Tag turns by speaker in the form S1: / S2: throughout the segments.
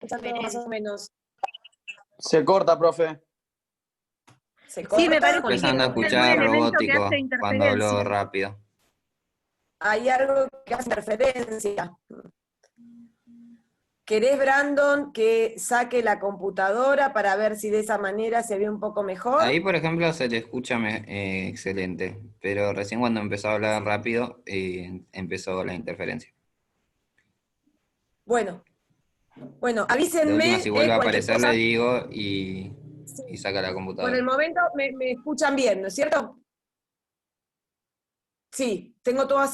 S1: escuchando más o menos.
S2: Se corta, profe.
S1: ¿Se corta?
S3: Sí, me parece
S4: Empezando a escuchar robótico cuando hablo rápido.
S1: Hay algo que hace interferencia. ¿Querés, Brandon, que saque la computadora para ver si de esa manera se ve un poco mejor?
S4: Ahí, por ejemplo, se te escucha excelente, pero recién cuando empezó a hablar rápido, empezó la interferencia.
S1: Bueno,
S4: De
S1: avísenme.
S4: última, si vuelve a
S1: cualquier
S4: aparecer,
S1: cosa.
S4: le digo y saca la
S1: Por
S4: computadora.
S1: el momento me escuchan bien, ¿no es cierto? Sí, tengo toda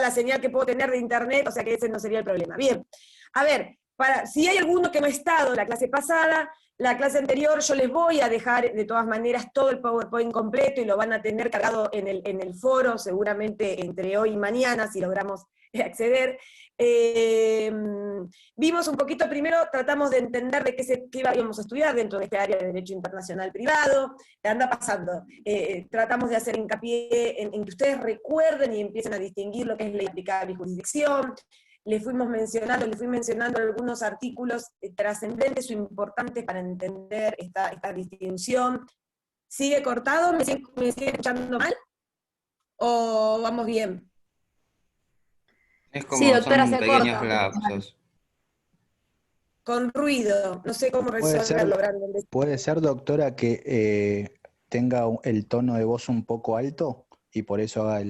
S1: la señal que puedo tener de internet, o sea que ese no sería el problema. Bien, a ver, si hay alguno que no ha estado la clase pasada, la clase anterior, yo les voy a dejar de todas maneras todo el PowerPoint completo y lo van a tener cargado en el foro, seguramente entre hoy y mañana, si logramos acceder. Vimos un poquito primero, tratamos de entender de qué íbamos a estudiar dentro de este área de Derecho Internacional Privado, anda pasando. Tratamos de hacer hincapié en que ustedes recuerden y empiecen a distinguir lo que es ley aplicable y jurisdicción. Les fui mencionando algunos artículos trascendentes o importantes para entender esta distinción. ¿Sigue cortado? ¿Me sigue escuchando mal? ¿O vamos bien?
S4: Es como,
S3: Sí, doctora,
S4: son
S3: se
S4: pequeños
S3: corta.
S4: lapsos.
S1: Con ruido, no sé cómo resolverlo, Brandon.
S5: Puede ser, doctora, que tenga el tono de voz un poco alto y por eso haga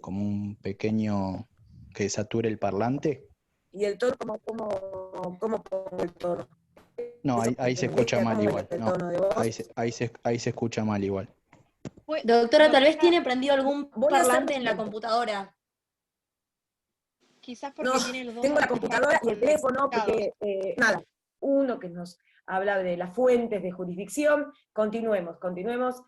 S5: como un pequeño que sature el parlante.
S1: ¿Y el tono? ¿Cómo pongo el tono?
S5: No, ahí se escucha mal igual.
S1: El
S5: No,
S1: tono de voz.
S5: ahí se escucha mal igual.
S3: Doctora, tal vez tiene prendido algún
S1: Voy a hacer
S3: parlante en la
S1: distinto.
S3: computadora.
S6: Quizás porque
S1: No,
S6: tiene los dos
S1: tengo la computadora y el teléfono, porque,
S6: conectados.
S1: uno que nos habla de las fuentes de jurisdicción. Continuemos.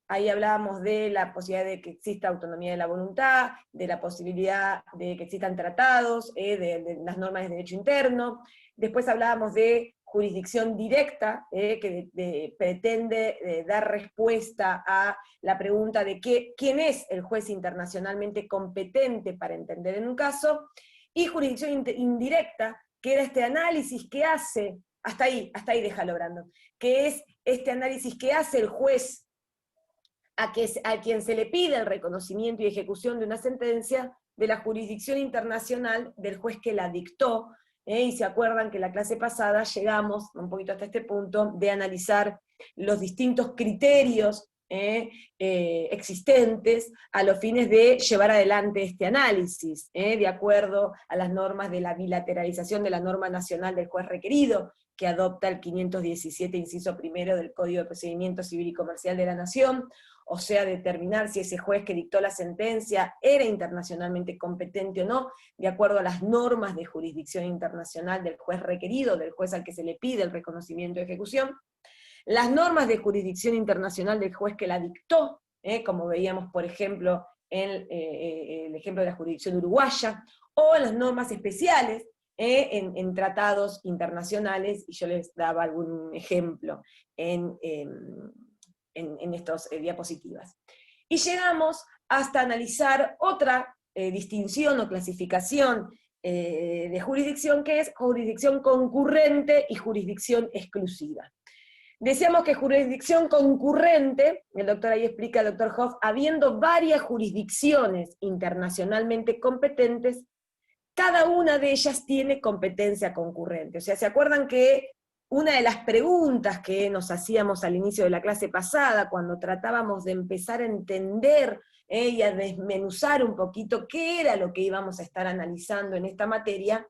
S1: Ahí hablábamos de la posibilidad de que exista autonomía de la voluntad, de la posibilidad de que existan tratados, de las normas de derecho interno. Después hablábamos de jurisdicción directa, que pretende dar respuesta a la pregunta de quién es el juez internacionalmente competente para entender en un caso, y jurisdicción indirecta, que era este análisis que hace, hasta ahí déjalo, Brandon, que es este análisis que hace el juez a quien se le pide el reconocimiento y ejecución de una sentencia de la jurisdicción internacional del juez que la dictó, y se acuerdan que la clase pasada llegamos un poquito hasta este punto de analizar los distintos criterios existentes a los fines de llevar adelante este análisis, de acuerdo a las normas de la bilateralización de la norma nacional del juez requerido, que adopta el 517, inciso primero del Código de Procedimiento Civil y Comercial de la Nación, o sea, determinar si ese juez que dictó la sentencia era internacionalmente competente o no, de acuerdo a las normas de jurisdicción internacional del juez requerido, del juez al que se le pide el reconocimiento de ejecución, las normas de jurisdicción internacional del juez que la dictó, como veíamos, por ejemplo, en el ejemplo de la jurisdicción uruguaya, o las normas especiales en tratados internacionales, y yo les daba algún ejemplo en estas diapositivas. Y llegamos hasta analizar otra distinción o clasificación de jurisdicción, que es jurisdicción concurrente y jurisdicción exclusiva. Decíamos que jurisdicción concurrente, el doctor ahí explica, el doctor Hoff, habiendo varias jurisdicciones internacionalmente competentes, cada una de ellas tiene competencia concurrente. O sea, ¿se acuerdan que una de las preguntas que nos hacíamos al inicio de la clase pasada, cuando tratábamos de empezar a entender y a desmenuzar un poquito qué era lo que íbamos a estar analizando en esta materia,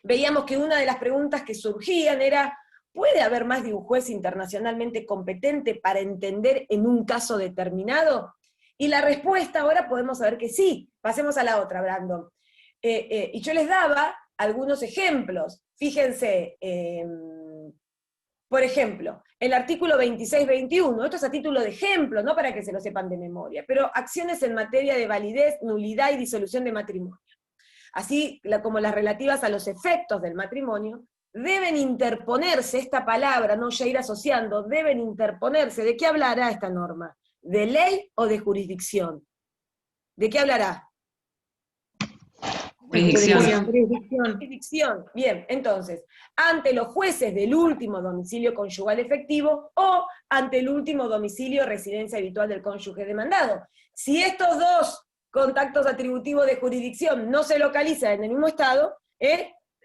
S1: veíamos que una de las preguntas que surgían era, ¿puede haber más de un juez internacionalmente competente para entender en un caso determinado? Y la respuesta ahora podemos saber que sí. Pasemos a la otra, Brandon. Y yo les daba algunos ejemplos. Fíjense, por ejemplo, el artículo 26-21, esto es a título de ejemplo, no para que se lo sepan de memoria, pero acciones en materia de validez, nulidad y disolución de matrimonio, así como las relativas a los efectos del matrimonio, deben interponerse, esta palabra, no ya ir asociando, deben interponerse. ¿De qué hablará esta norma? ¿De ley o de jurisdicción? ¿De qué hablará?
S3: Jurisdicción.
S1: Jurisdicción. Bien, entonces, ante los jueces del último domicilio conyugal efectivo o ante el último domicilio residencia habitual del cónyuge demandado. Si estos dos contactos atributivos de jurisdicción no se localizan en el mismo estado,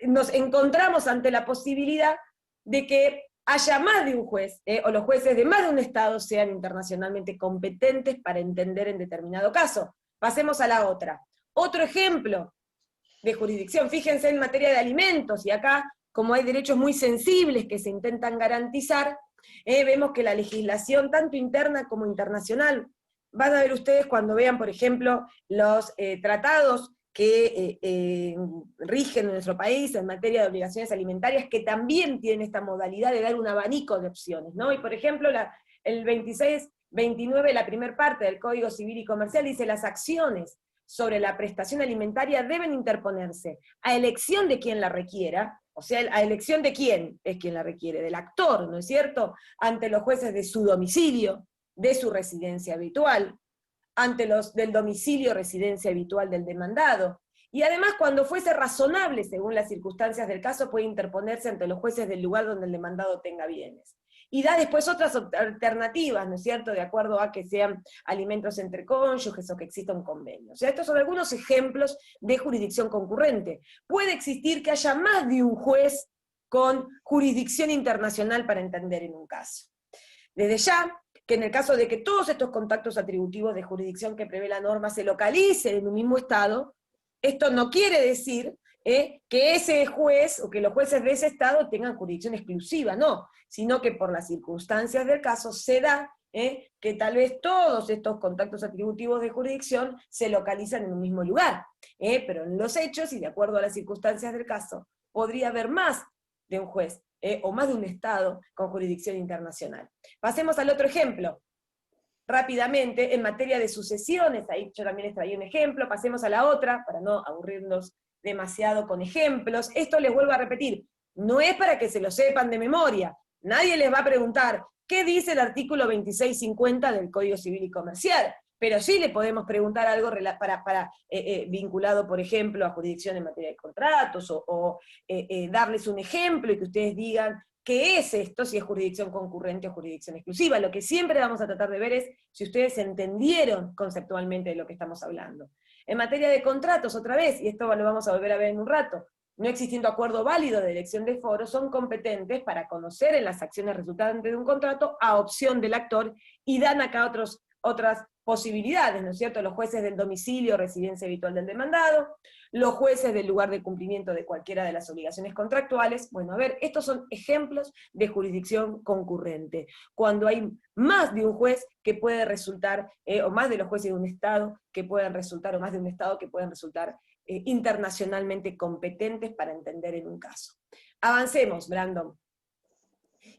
S1: nos encontramos ante la posibilidad de que haya más de un juez, o los jueces de más de un estado sean internacionalmente competentes para entender en determinado caso. Pasemos a la otra. Otro ejemplo de jurisdicción, fíjense en materia de alimentos, y acá, como hay derechos muy sensibles que se intentan garantizar, vemos que la legislación, tanto interna como internacional, van a ver ustedes cuando vean, por ejemplo, los tratados que rigen en nuestro país en materia de obligaciones alimentarias, que también tienen esta modalidad de dar un abanico de opciones, ¿no? Y por ejemplo, el 26-29, la primera parte del Código Civil y Comercial, dice: las acciones sobre la prestación alimentaria deben interponerse a elección de quien la requiera, o sea, a elección de quién es quien la requiere, del actor, ¿no es cierto?, ante los jueces de su domicilio, de su residencia habitual, ante los del domicilio residencia habitual del demandado, y además cuando fuese razonable según las circunstancias del caso puede interponerse ante los jueces del lugar donde el demandado tenga bienes. Y da después otras alternativas, ¿no es cierto?, de acuerdo a que sean alimentos entre cónyuges o que exista un convenio. O sea, estos son algunos ejemplos de jurisdicción concurrente. Puede existir que haya más de un juez con jurisdicción internacional para entender en un caso. Desde ya, que en el caso de que todos estos contactos atributivos de jurisdicción que prevé la norma se localicen en un mismo estado, esto no quiere decir que ese juez, o que los jueces de ese estado tengan jurisdicción exclusiva, no, sino que por las circunstancias del caso se da que tal vez todos estos contactos atributivos de jurisdicción se localizan en un mismo lugar, pero en los hechos, y de acuerdo a las circunstancias del caso, podría haber más de un juez, o más de un estado con jurisdicción internacional. Pasemos al otro ejemplo. Rápidamente, en materia de sucesiones, ahí yo también les traía un ejemplo, pasemos a la otra, para no aburrirnos demasiado con ejemplos. Esto les vuelvo a repetir, no es para que se lo sepan de memoria, nadie les va a preguntar qué dice el artículo 2650 del Código Civil y Comercial, pero sí le podemos preguntar algo vinculado, por ejemplo, a jurisdicción en materia de contratos, o darles un ejemplo y que ustedes digan qué es esto, si es jurisdicción concurrente o jurisdicción exclusiva. Lo que siempre vamos a tratar de ver es si ustedes entendieron conceptualmente de lo que estamos hablando. En materia de contratos, otra vez, y esto lo vamos a volver a ver en un rato, no existiendo acuerdo válido de elección de foro, son competentes para conocer en las acciones resultantes de un contrato a opción del actor, y dan acá otras posibilidades, ¿no es cierto? Los jueces del domicilio o residencia habitual del demandado, los jueces del lugar de cumplimiento de cualquiera de las obligaciones contractuales. Bueno, a ver, estos son ejemplos de jurisdicción concurrente, cuando hay más de un juez que puede resultar, o más de los jueces de un estado que pueden resultar, o más de un estado que pueden resultar internacionalmente competentes para entender en un caso. Avancemos, Brandon.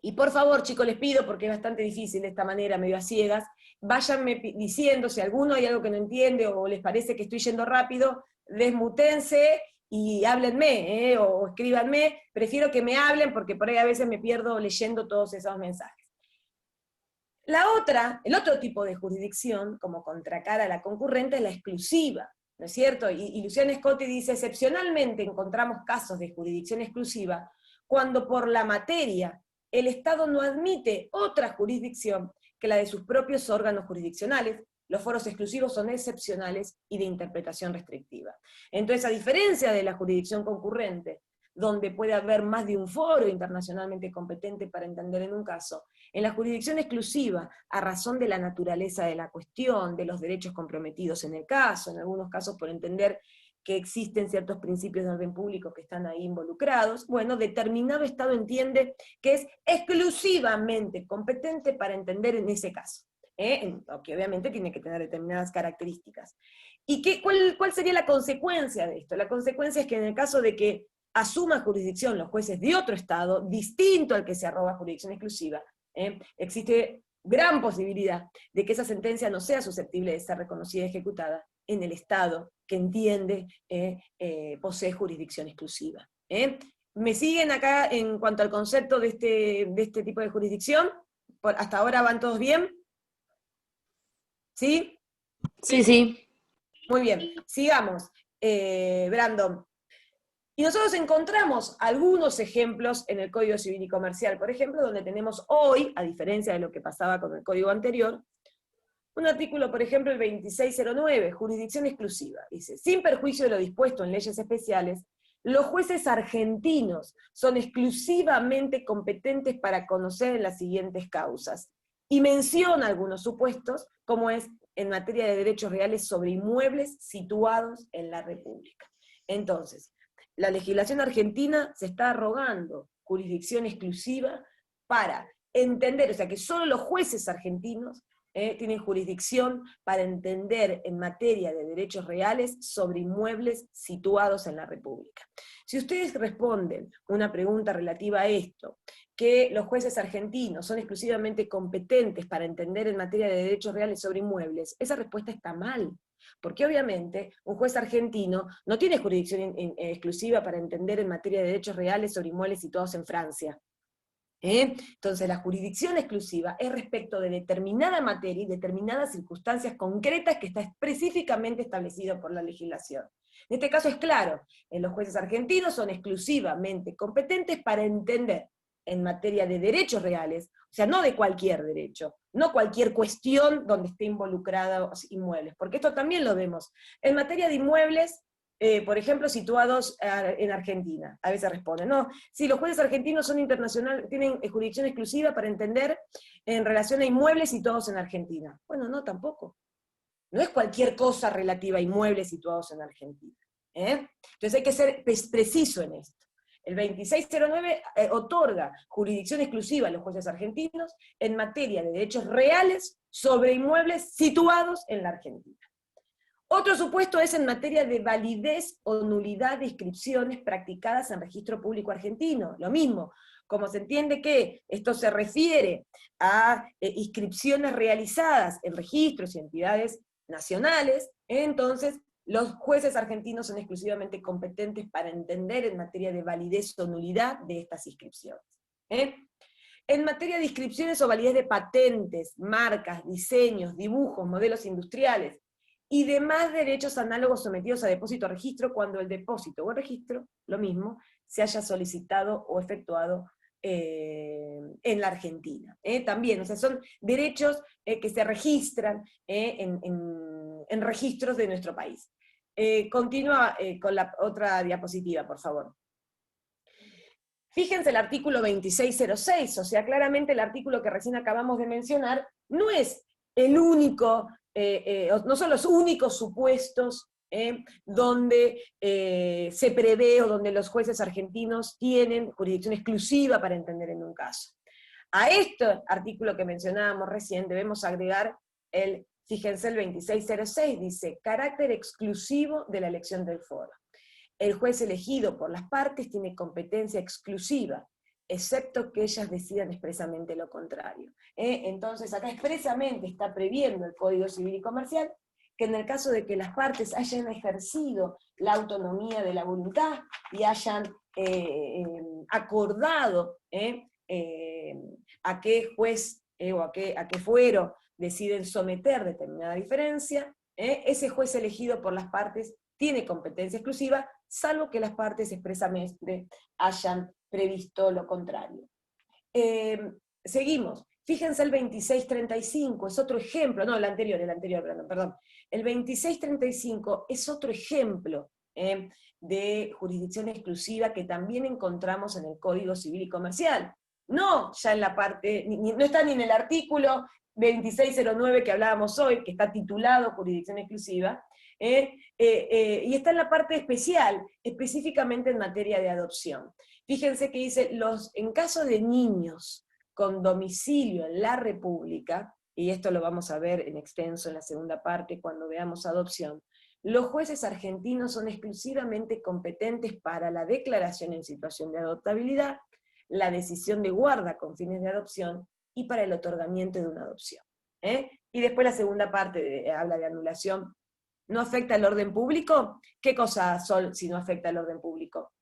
S1: Y por favor, chicos, les pido, porque es bastante difícil de esta manera, medio a ciegas, váyanme diciendo si alguno hay algo que no entiende o les parece que estoy yendo rápido, desmutense y háblenme, o escríbanme. Prefiero que me hablen porque por ahí a veces me pierdo leyendo todos esos mensajes. El otro tipo de jurisdicción, como contracara a la concurrente, es la exclusiva, ¿no es cierto? Y Luciano Scotti dice: excepcionalmente encontramos casos de jurisdicción exclusiva cuando por la materia el Estado no admite otra jurisdicción que la de sus propios órganos jurisdiccionales. Los foros exclusivos son excepcionales y de interpretación restrictiva. Entonces, a diferencia de la jurisdicción concurrente, donde puede haber más de un foro internacionalmente competente para entender en un caso, en la jurisdicción exclusiva, a razón de la naturaleza de la cuestión, de los derechos comprometidos en el caso, en algunos casos por entender que existen ciertos principios de orden público que están ahí involucrados, bueno, determinado Estado entiende que es exclusivamente competente para entender en ese caso, que obviamente tiene que tener determinadas características. ¿Y cuál sería la consecuencia de esto? La consecuencia es que en el caso de que asuma jurisdicción los jueces de otro Estado, distinto al que se arroga jurisdicción exclusiva, existe gran posibilidad de que esa sentencia no sea susceptible de ser reconocida y ejecutada en el Estado que entiende posee jurisdicción exclusiva. ¿Me siguen acá en cuanto al concepto de este tipo de jurisdicción? ¿Hasta ahora van todos bien? ¿Sí?
S3: Sí, sí.
S1: Muy bien, sigamos. Brandon. Y nosotros encontramos algunos ejemplos en el Código Civil y Comercial, por ejemplo, donde tenemos hoy, a diferencia de lo que pasaba con el código anterior, un artículo, por ejemplo, el 2609, jurisdicción exclusiva. Dice, sin perjuicio de lo dispuesto en leyes especiales, los jueces argentinos son exclusivamente competentes para conocer en las siguientes causas. Y menciona algunos supuestos, como es en materia de derechos reales sobre inmuebles situados en la República. Entonces, la legislación argentina se está arrogando jurisdicción exclusiva para entender, o sea que solo los jueces argentinos tienen jurisdicción para entender en materia de derechos reales sobre inmuebles situados en la República. Si ustedes responden una pregunta relativa a esto, que los jueces argentinos son exclusivamente competentes para entender en materia de derechos reales sobre inmuebles, esa respuesta está mal. Porque obviamente un juez argentino no tiene jurisdicción exclusiva para entender en materia de derechos reales sobre inmuebles situados en Francia. Entonces la jurisdicción exclusiva es respecto de determinada materia y determinadas circunstancias concretas que está específicamente establecido por la legislación. En este caso es claro, los jueces argentinos son exclusivamente competentes para entender en materia de derechos reales, o sea, no de cualquier derecho, no cualquier cuestión donde esté involucrados inmuebles, porque esto también lo vemos. En materia de inmuebles, por ejemplo, situados en Argentina, a veces responden, no, si los jueces argentinos son internacionales, tienen jurisdicción exclusiva para entender en relación a inmuebles situados en Argentina. Bueno, no, tampoco. No es cualquier cosa relativa a inmuebles situados en Argentina. Entonces hay que ser preciso en esto. El 2609 otorga jurisdicción exclusiva a los jueces argentinos en materia de derechos reales sobre inmuebles situados en la Argentina. Otro supuesto es en materia de validez o nulidad de inscripciones practicadas en registro público argentino. Lo mismo, como se entiende que esto se refiere a inscripciones realizadas en registros y entidades nacionales, entonces los jueces argentinos son exclusivamente competentes para entender en materia de validez o nulidad de estas inscripciones. En materia de inscripciones o validez de patentes, marcas, diseños, dibujos, modelos industriales, y demás derechos análogos sometidos a depósito o registro cuando el depósito o el registro, lo mismo, se haya solicitado o efectuado en la Argentina. También, o sea, son derechos que se registran en registros de nuestro país. Continúa con la otra diapositiva, por favor. Fíjense el artículo 2606, o sea, claramente el artículo que recién acabamos de mencionar no es el único, no son los únicos supuestos donde se prevé o donde los jueces argentinos tienen jurisdicción exclusiva para entender en un caso. A este artículo que mencionábamos recién debemos agregar fíjense el 2606, dice, carácter exclusivo de la elección del foro. El juez elegido por las partes tiene competencia exclusiva, excepto que ellas decidan expresamente lo contrario. Entonces acá expresamente está previendo el Código Civil y Comercial que en el caso de que las partes hayan ejercido la autonomía de la voluntad y hayan acordado a qué juez o a qué fuero deciden someter determinada diferencia, ese juez elegido por las partes tiene competencia exclusiva, salvo que las partes expresamente hayan previsto lo contrario. Seguimos. Fíjense el 2635, es otro ejemplo, no, el anterior, perdón. El 2635 es otro ejemplo de jurisdicción exclusiva que también encontramos en el Código Civil y Comercial. No ya en la parte, no está ni en el artículo 2609 que hablábamos hoy, que está titulado jurisdicción exclusiva, y está en la parte especial, específicamente en materia de adopción. Fíjense que dice, en caso de niños con domicilio en la República, y esto lo vamos a ver en extenso en la segunda parte cuando veamos adopción, los jueces argentinos son exclusivamente competentes para la declaración en situación de adoptabilidad, la decisión de guarda con fines de adopción y para el otorgamiento de una adopción. Y después la segunda parte habla de anulación. ¿No afecta el orden público? ¿Qué cosa son si no afecta el orden público?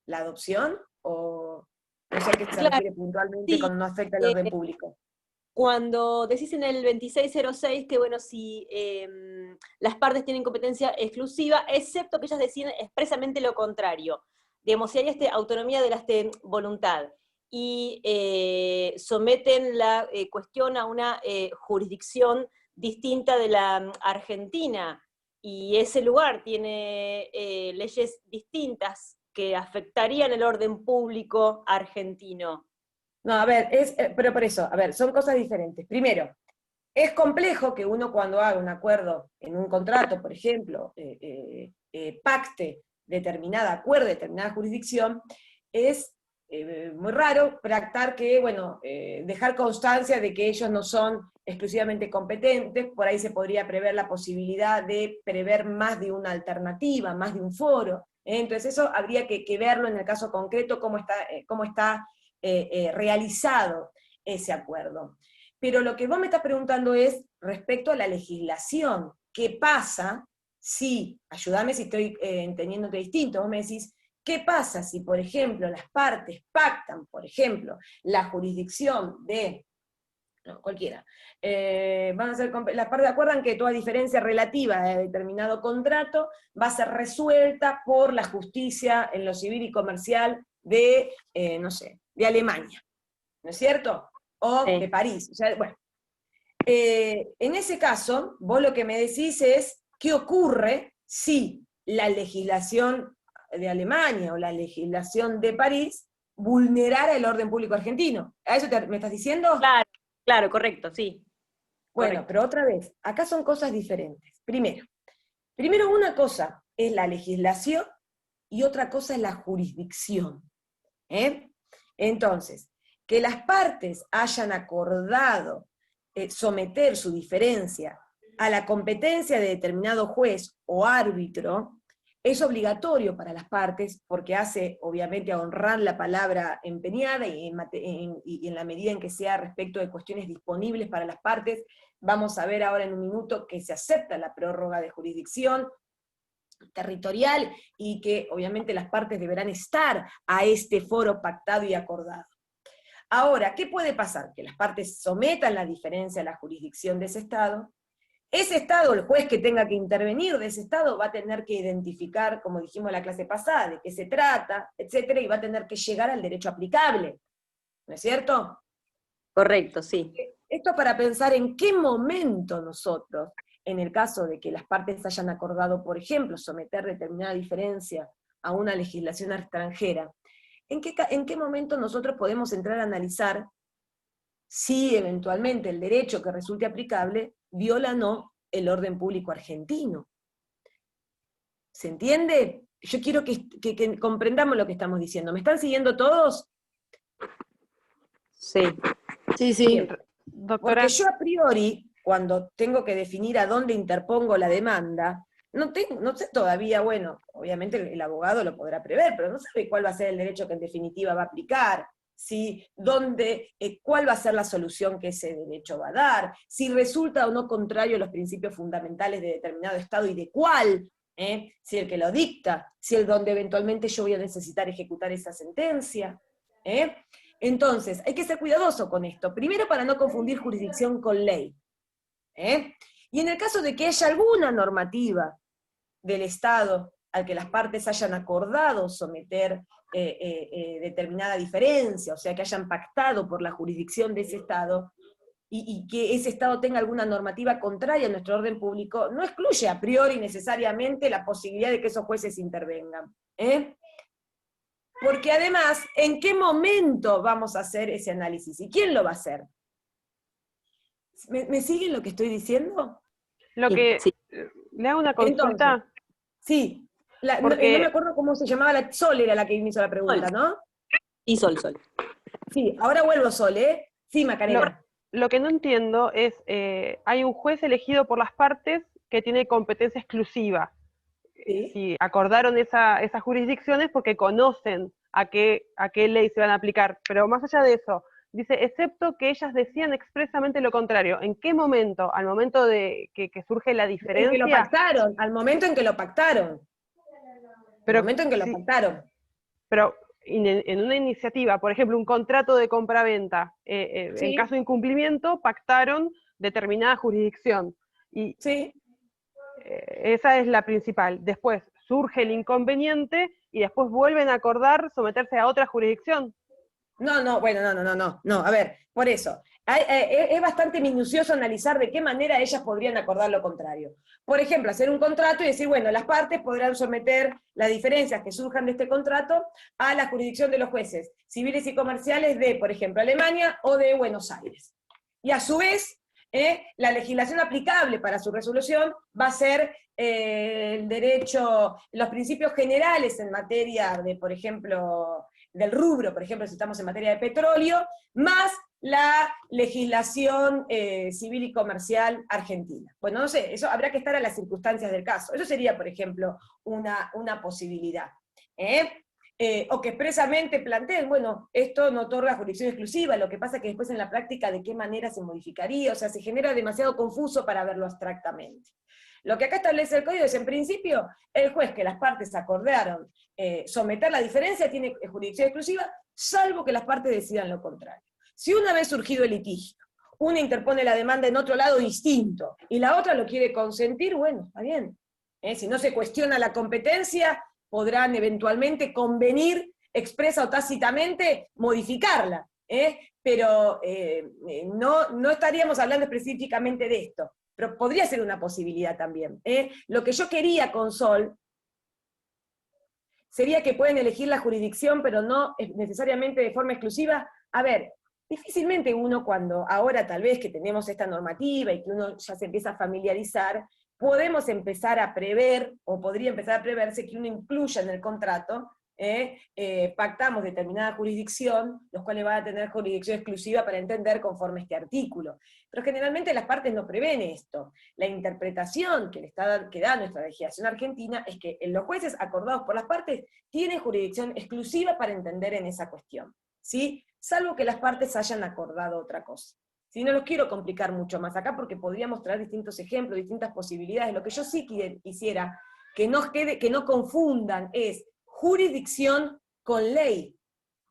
S1: ¿La adopción? ¿O no sé a qué se refiere puntualmente
S3: Sí,
S1: cuando no afecta el orden público?
S3: cuando decís en el 2606 que, bueno, si las partes tienen competencia exclusiva, excepto que ellas deciden expresamente lo contrario. Digamos, si hay autonomía de la voluntad y someten la cuestión a una jurisdicción distinta de la Argentina, y ese lugar tiene leyes distintas que afectarían el orden público argentino.
S1: No, a ver, pero por eso, a ver, son cosas diferentes. Primero, es complejo que uno cuando haga un acuerdo en un contrato, por ejemplo, pacte acuerde determinada jurisdicción, es muy raro pactar que, bueno, dejar constancia de que ellos no son exclusivamente competentes, por ahí se podría prever la posibilidad de prever más de una alternativa, más de un foro, entonces eso habría que verlo en el caso concreto, cómo está realizado ese acuerdo. Pero lo que vos me estás preguntando es respecto a la legislación. ¿Qué pasa si, ayúdame si estoy entendiéndote distinto, vos me decís, ¿qué pasa si, por ejemplo, las partes pactan, por ejemplo, la jurisdicción de, no, cualquiera, las partes acuerdan que toda diferencia relativa de determinado contrato va a ser resuelta por la justicia en lo civil y comercial de, no sé, de Alemania, ¿no es cierto? O
S3: Sí.
S1: de París. O sea, bueno, en ese caso, vos lo que me decís es, ¿qué ocurre si la legislación de Alemania o la legislación de París vulnerara el orden público argentino? ¿A eso me estás diciendo?
S3: Claro, claro, correcto, sí.
S1: Bueno,
S3: Correcto.
S1: pero otra vez, acá son cosas diferentes. Primero una cosa es la legislación y otra cosa es la jurisdicción. Entonces, que las partes hayan acordado someter su diferencia a la competencia de determinado juez o árbitro, es obligatorio para las partes, porque hace, obviamente, a honrar la palabra empeñada y en la medida en que sea respecto de cuestiones disponibles para las partes. Vamos a ver ahora en un minuto que se acepta la prórroga de jurisdicción territorial y que obviamente las partes deberán estar a este foro pactado y acordado. Ahora, ¿qué puede pasar? Que las partes sometan la diferencia a la jurisdicción de ese Estado. Ese Estado, el juez que tenga que intervenir de ese Estado, va a tener que identificar, como dijimos en la clase pasada, de qué se trata, etcétera, y va a tener que llegar al derecho aplicable. ¿No es cierto?
S3: Correcto, sí.
S1: Esto para pensar en qué momento nosotros, en el caso de que las partes hayan acordado, por ejemplo, someter determinada diferencia a una legislación extranjera, ¿en qué momento nosotros podemos entrar a analizar si eventualmente el derecho que resulte aplicable viola o no el orden público argentino? ¿Se entiende? Yo quiero que comprendamos lo que estamos diciendo. ¿Me están siguiendo todos?
S3: Sí.
S6: Sí, sí.
S1: Bien.
S7: Doctora,
S1: Porque yo a priori, cuando tengo que definir a dónde interpongo la demanda, no sé todavía, bueno, obviamente el abogado lo podrá prever, pero no sabe cuál va a ser el derecho que en definitiva va a aplicar, cuál va a ser la solución que ese derecho va a dar, si resulta o no contrario a los principios fundamentales de determinado Estado y de cuál, si el que lo dicta, si el donde eventualmente yo voy a necesitar ejecutar esa sentencia. Entonces, hay que ser cuidadoso con esto, primero para no confundir jurisdicción con ley. Y en el caso de que haya alguna normativa del Estado al que las partes hayan acordado someter determinada diferencia, o sea, que hayan pactado por la jurisdicción de ese Estado, y que ese Estado tenga alguna normativa contraria a nuestro orden público, no excluye a priori necesariamente la posibilidad de que esos jueces intervengan. Porque además, ¿en qué momento vamos a hacer ese análisis? ¿Y quién lo va a hacer? ¿Me siguen lo que estoy diciendo?
S7: lo que
S3: Sí.
S7: le hago una consulta.
S1: Sí, no
S7: Porque-
S1: me acuerdo cómo se llamaba, Sol era la que me hizo la pregunta, ¿no?
S3: Y Sol.
S1: Sí, ahora vuelvo Sol, ¿eh? Sí, Macarena.
S7: Lo que no entiendo es, hay un juez elegido por las partes que tiene competencia exclusiva.
S1: Sí.
S7: Si acordaron esas jurisdicciones porque conocen a qué ley se van a aplicar, pero más allá de eso, dice, excepto que ellas decían expresamente lo contrario. ¿En qué momento? ¿Al momento de que surge la
S1: En que lo
S7: diferencia?
S1: pactaron, al momento en que lo pactaron.
S7: Pero,
S1: Al momento en que lo
S7: sí,
S1: pactaron.
S7: pero en una iniciativa, por ejemplo, un contrato de compraventa,
S1: Sí.
S7: en caso de incumplimiento, pactaron determinada jurisdicción. Y
S1: Sí.
S7: esa es la principal. Después surge el inconveniente y después vuelven a acordar someterse a otra jurisdicción.
S1: No, a ver, por eso. Es bastante minucioso analizar de qué manera ellas podrían acordar lo contrario. Por ejemplo, hacer un contrato y decir, bueno, las partes podrán someter las diferencias que surjan de este contrato a la jurisdicción de los jueces civiles y comerciales de, por ejemplo, Alemania o de Buenos Aires. Y a su vez, la legislación aplicable para su resolución va a ser el derecho, los principios generales en materia de, por ejemplo, del rubro, por ejemplo, si estamos en materia de petróleo, más la legislación civil y comercial argentina. Bueno, no sé, eso habrá que estar a las circunstancias del caso. Eso sería, por ejemplo, una posibilidad. O que expresamente planteen, bueno, esto no otorga jurisdicción exclusiva, lo que pasa es que después en la práctica de qué manera se modificaría, o sea, se genera demasiado confuso para verlo abstractamente. Lo que acá establece el código es, en principio, el juez que las partes acordaron someter la diferencia tiene jurisdicción exclusiva, salvo que las partes decidan lo contrario. Si una vez surgido el litigio, una interpone la demanda en otro lado distinto, y la otra lo quiere consentir, bueno, está bien. Si no se cuestiona la competencia, podrán eventualmente convenir, expresa o tácitamente, modificarla. Pero no estaríamos hablando específicamente de esto. Pero podría ser una posibilidad también. Lo que yo quería con Sol sería que pueden elegir la jurisdicción, pero no necesariamente de forma exclusiva. A ver, difícilmente uno cuando, ahora tal vez que tenemos esta normativa y que uno ya se empieza a familiarizar, podemos empezar a prever, o podría empezar a preverse que uno incluya en el contrato, pactamos determinada jurisdicción, los cuales van a tener jurisdicción exclusiva para entender conforme este artículo. Pero generalmente las partes no prevén esto. La interpretación que da nuestra legislación argentina es que los jueces acordados por las partes tienen jurisdicción exclusiva para entender en esa cuestión, ¿sí? Salvo que las partes hayan acordado otra cosa. Si no los quiero complicar mucho más acá porque podríamos traer distintos ejemplos, distintas posibilidades. Lo que yo sí quisiera que no confundan es jurisdicción con ley.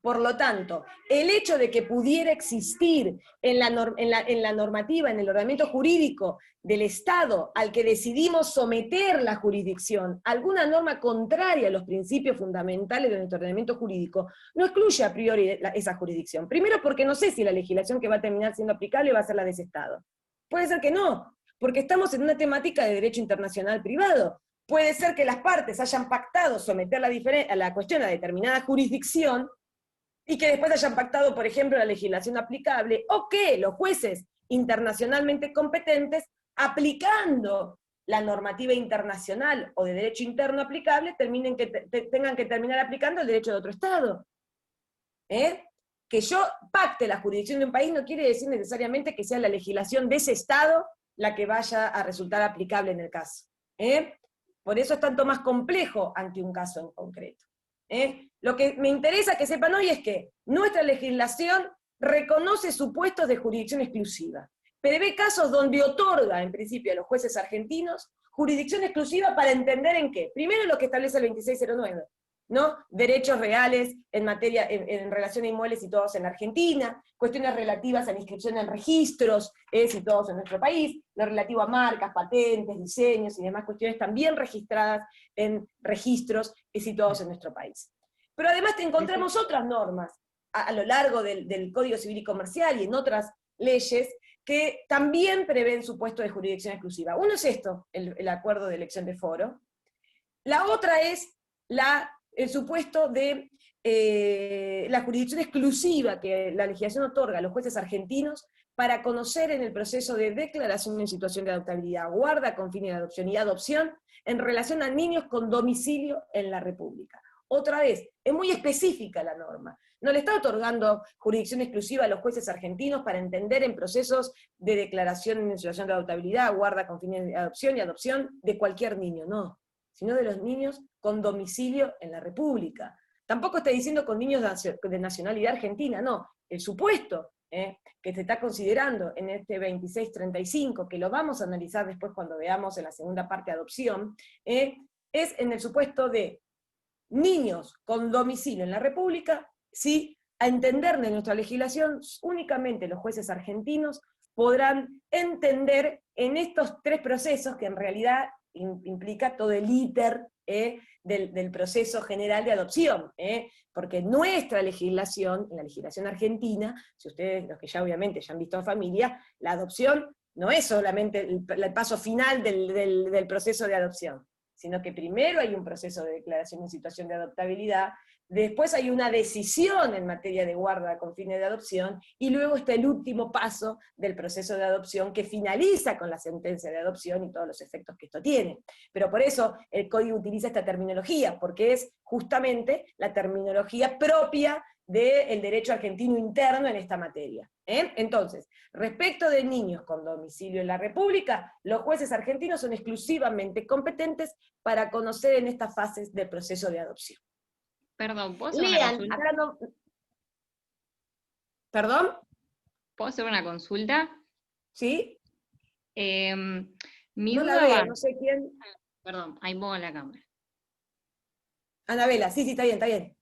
S1: Por lo tanto, el hecho de que pudiera existir en la normativa, en el ordenamiento jurídico del Estado al que decidimos someter la jurisdicción, alguna norma contraria a los principios fundamentales de nuestro ordenamiento jurídico, no excluye a priori esa jurisdicción. Primero porque no sé si la legislación que va a terminar siendo aplicable va a ser la de ese Estado. Puede ser que no, porque estamos en una temática de derecho internacional privado. Puede ser que las partes hayan pactado someter la cuestión a determinada jurisdicción, y que después hayan pactado, por ejemplo, la legislación aplicable, o que los jueces internacionalmente competentes, aplicando la normativa internacional o de derecho interno aplicable, tengan que terminar aplicando el derecho de otro Estado. Que yo pacte la jurisdicción de un país no quiere decir necesariamente que sea la legislación de ese Estado la que vaya a resultar aplicable en el caso. Por eso es tanto más complejo ante un caso en concreto. Lo que me interesa que sepan hoy es que nuestra legislación reconoce supuestos de jurisdicción exclusiva, prevé casos donde otorga, en principio, a los jueces argentinos jurisdicción exclusiva para entender en qué. Primero lo que establece el 2609, ¿no? Derechos reales en relación a inmuebles situados en Argentina, cuestiones relativas a la inscripción en registros situados en nuestro país, lo relativo a marcas, patentes, diseños y demás cuestiones también registradas en registros situados en nuestro país. Pero además te encontramos otras normas a lo largo del Código Civil y Comercial y en otras leyes que también prevén supuesto de jurisdicción exclusiva. Uno es esto, el acuerdo de elección de foro. La otra es el supuesto de la jurisdicción exclusiva que la legislación otorga a los jueces argentinos para conocer en el proceso de declaración en situación de adoptabilidad, guarda con fines de adopción y adopción en relación a niños con domicilio en la República. Otra vez, es muy específica la norma. No le está otorgando jurisdicción exclusiva a los jueces argentinos para entender en procesos de declaración en situación de adoptabilidad, guarda con fines de adopción y adopción de cualquier niño, no, sino de los niños con domicilio en la República. Tampoco está diciendo con niños de nacionalidad argentina, no. El supuesto que se está considerando en este 2635, que lo vamos a analizar después cuando veamos en la segunda parte adopción, es en el supuesto de niños con domicilio en la República, ¿sí? A entender de nuestra legislación, únicamente los jueces argentinos podrán entender en estos 3 procesos, que en realidad implica todo el íter del proceso general de adopción, porque nuestra legislación, en la legislación argentina, si ustedes, los que ya obviamente ya han visto a familia, la adopción no es solamente el paso final del proceso de adopción, sino que primero hay un proceso de declaración en situación de adoptabilidad, después hay una decisión en materia de guarda con fines de adopción, y luego está el último paso del proceso de adopción que finaliza con la sentencia de adopción y todos los efectos que esto tiene. Pero por eso el código utiliza esta terminología, porque es justamente la terminología propia del derecho argentino interno en esta materia. Entonces, respecto de niños con domicilio en la República, los jueces argentinos son exclusivamente competentes para conocer en estas fases del proceso de adopción.
S6: Perdón, ¿puedo hacer una
S1: Lean,
S6: consulta?
S1: acá no... ¿Perdón?
S6: ¿Puedo hacer una consulta?
S1: ¿Sí?
S6: Mi
S1: No la
S6: duda
S1: veo,
S6: va...
S1: no sé quién.
S6: Perdón, ahí pongo la cámara.
S1: Anabela, sí, está bien, está bien.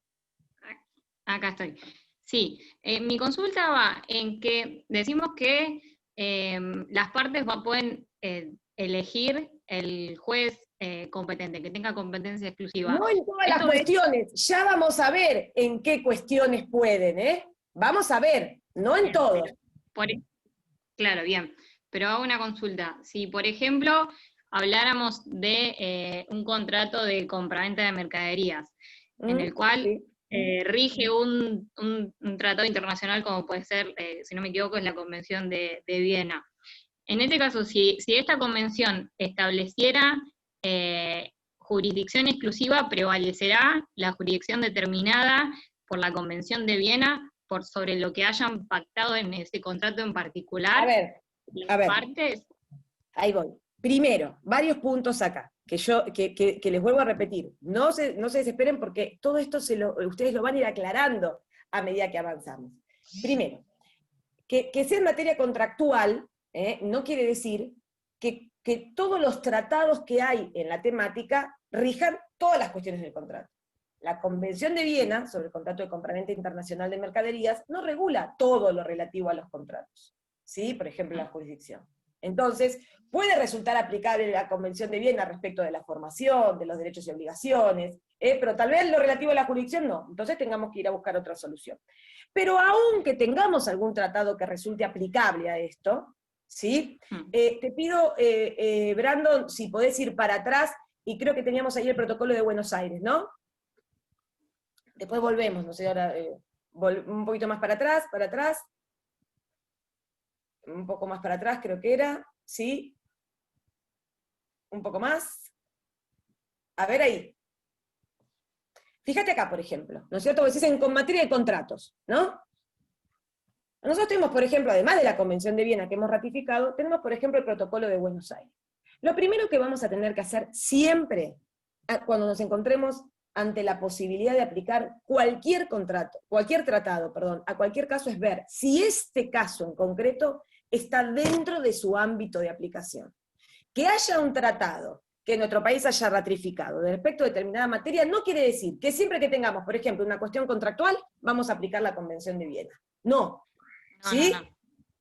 S6: Acá estoy. Sí, mi consulta va en que decimos que las partes pueden elegir el juez competente, que tenga competencia exclusiva.
S1: No en todas las
S6: Esto es-
S1: cuestiones, ya vamos a ver en qué cuestiones pueden, Vamos a ver, no en
S6: Bien,
S1: todos.
S6: Claro, bien. Pero hago una consulta. Si, por ejemplo, habláramos de un contrato de compraventa de mercaderías, en el cual
S1: Sí.
S6: rige un tratado internacional como puede ser, si no me equivoco, es la Convención de Viena. En este caso, si esta convención estableciera jurisdicción exclusiva, prevalecerá la jurisdicción determinada por la Convención de Viena sobre lo que hayan pactado en ese contrato en particular.
S1: A ver,
S6: Las partes.
S1: ahí voy. Primero, varios puntos acá, que les vuelvo a repetir. No se desesperen porque todo esto ustedes lo van a ir aclarando a medida que avanzamos. Primero, que sea en materia contractual, no quiere decir que todos los tratados que hay en la temática rijan todas las cuestiones del contrato. La Convención de Viena sobre el contrato de compraventa internacional de mercaderías no regula todo lo relativo a los contratos, ¿sí? Por ejemplo, la jurisdicción. Entonces, puede resultar aplicable la Convención de Viena respecto de la formación, de los derechos y obligaciones, pero tal vez lo relativo a la jurisdicción no, entonces tengamos que ir a buscar otra solución. Pero aunque tengamos algún tratado que resulte aplicable a esto, ¿sí? Te pido, Brandon, si podés ir para atrás, y creo que teníamos ahí el protocolo de Buenos Aires, ¿no? Después volvemos, no sé, ahora un poquito más para atrás, un poco más para atrás creo que era, ¿sí? Un poco más. A ver ahí. Fíjate acá, por ejemplo, ¿no es cierto? Vos decís con materia de contratos, ¿no? Nosotros tenemos, por ejemplo, además de la Convención de Viena que hemos ratificado, tenemos, por ejemplo, el protocolo de Buenos Aires. Lo primero que vamos a tener que hacer siempre, cuando nos encontremos ante la posibilidad de aplicar cualquier tratado, a cualquier caso, es ver si este caso en concreto está dentro de su ámbito de aplicación. Que haya un tratado que nuestro país haya ratificado respecto a determinada materia, no quiere decir que siempre que tengamos, por ejemplo, una cuestión contractual, vamos a aplicar la Convención de Viena. No. ¿Sí?
S6: No.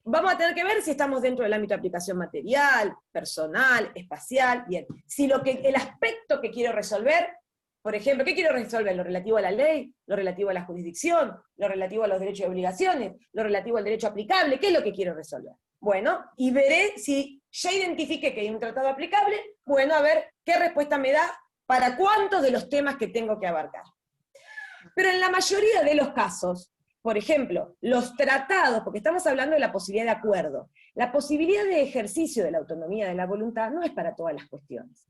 S1: Vamos a tener que ver si estamos dentro del ámbito de aplicación material, personal, espacial, bien. Si el aspecto que quiero resolver, por ejemplo, ¿qué quiero resolver? Lo relativo a la ley, lo relativo a la jurisdicción, lo relativo a los derechos y obligaciones, lo relativo al derecho aplicable, ¿qué es lo que quiero resolver? Bueno, y veré si ya identifiqué que hay un tratado aplicable, bueno, a ver qué respuesta me da para cuántos de los temas que tengo que abarcar. Pero en la mayoría de los casos, por ejemplo, los tratados, porque estamos hablando de la posibilidad de acuerdo, la posibilidad de ejercicio de la autonomía de la voluntad no es para todas las cuestiones.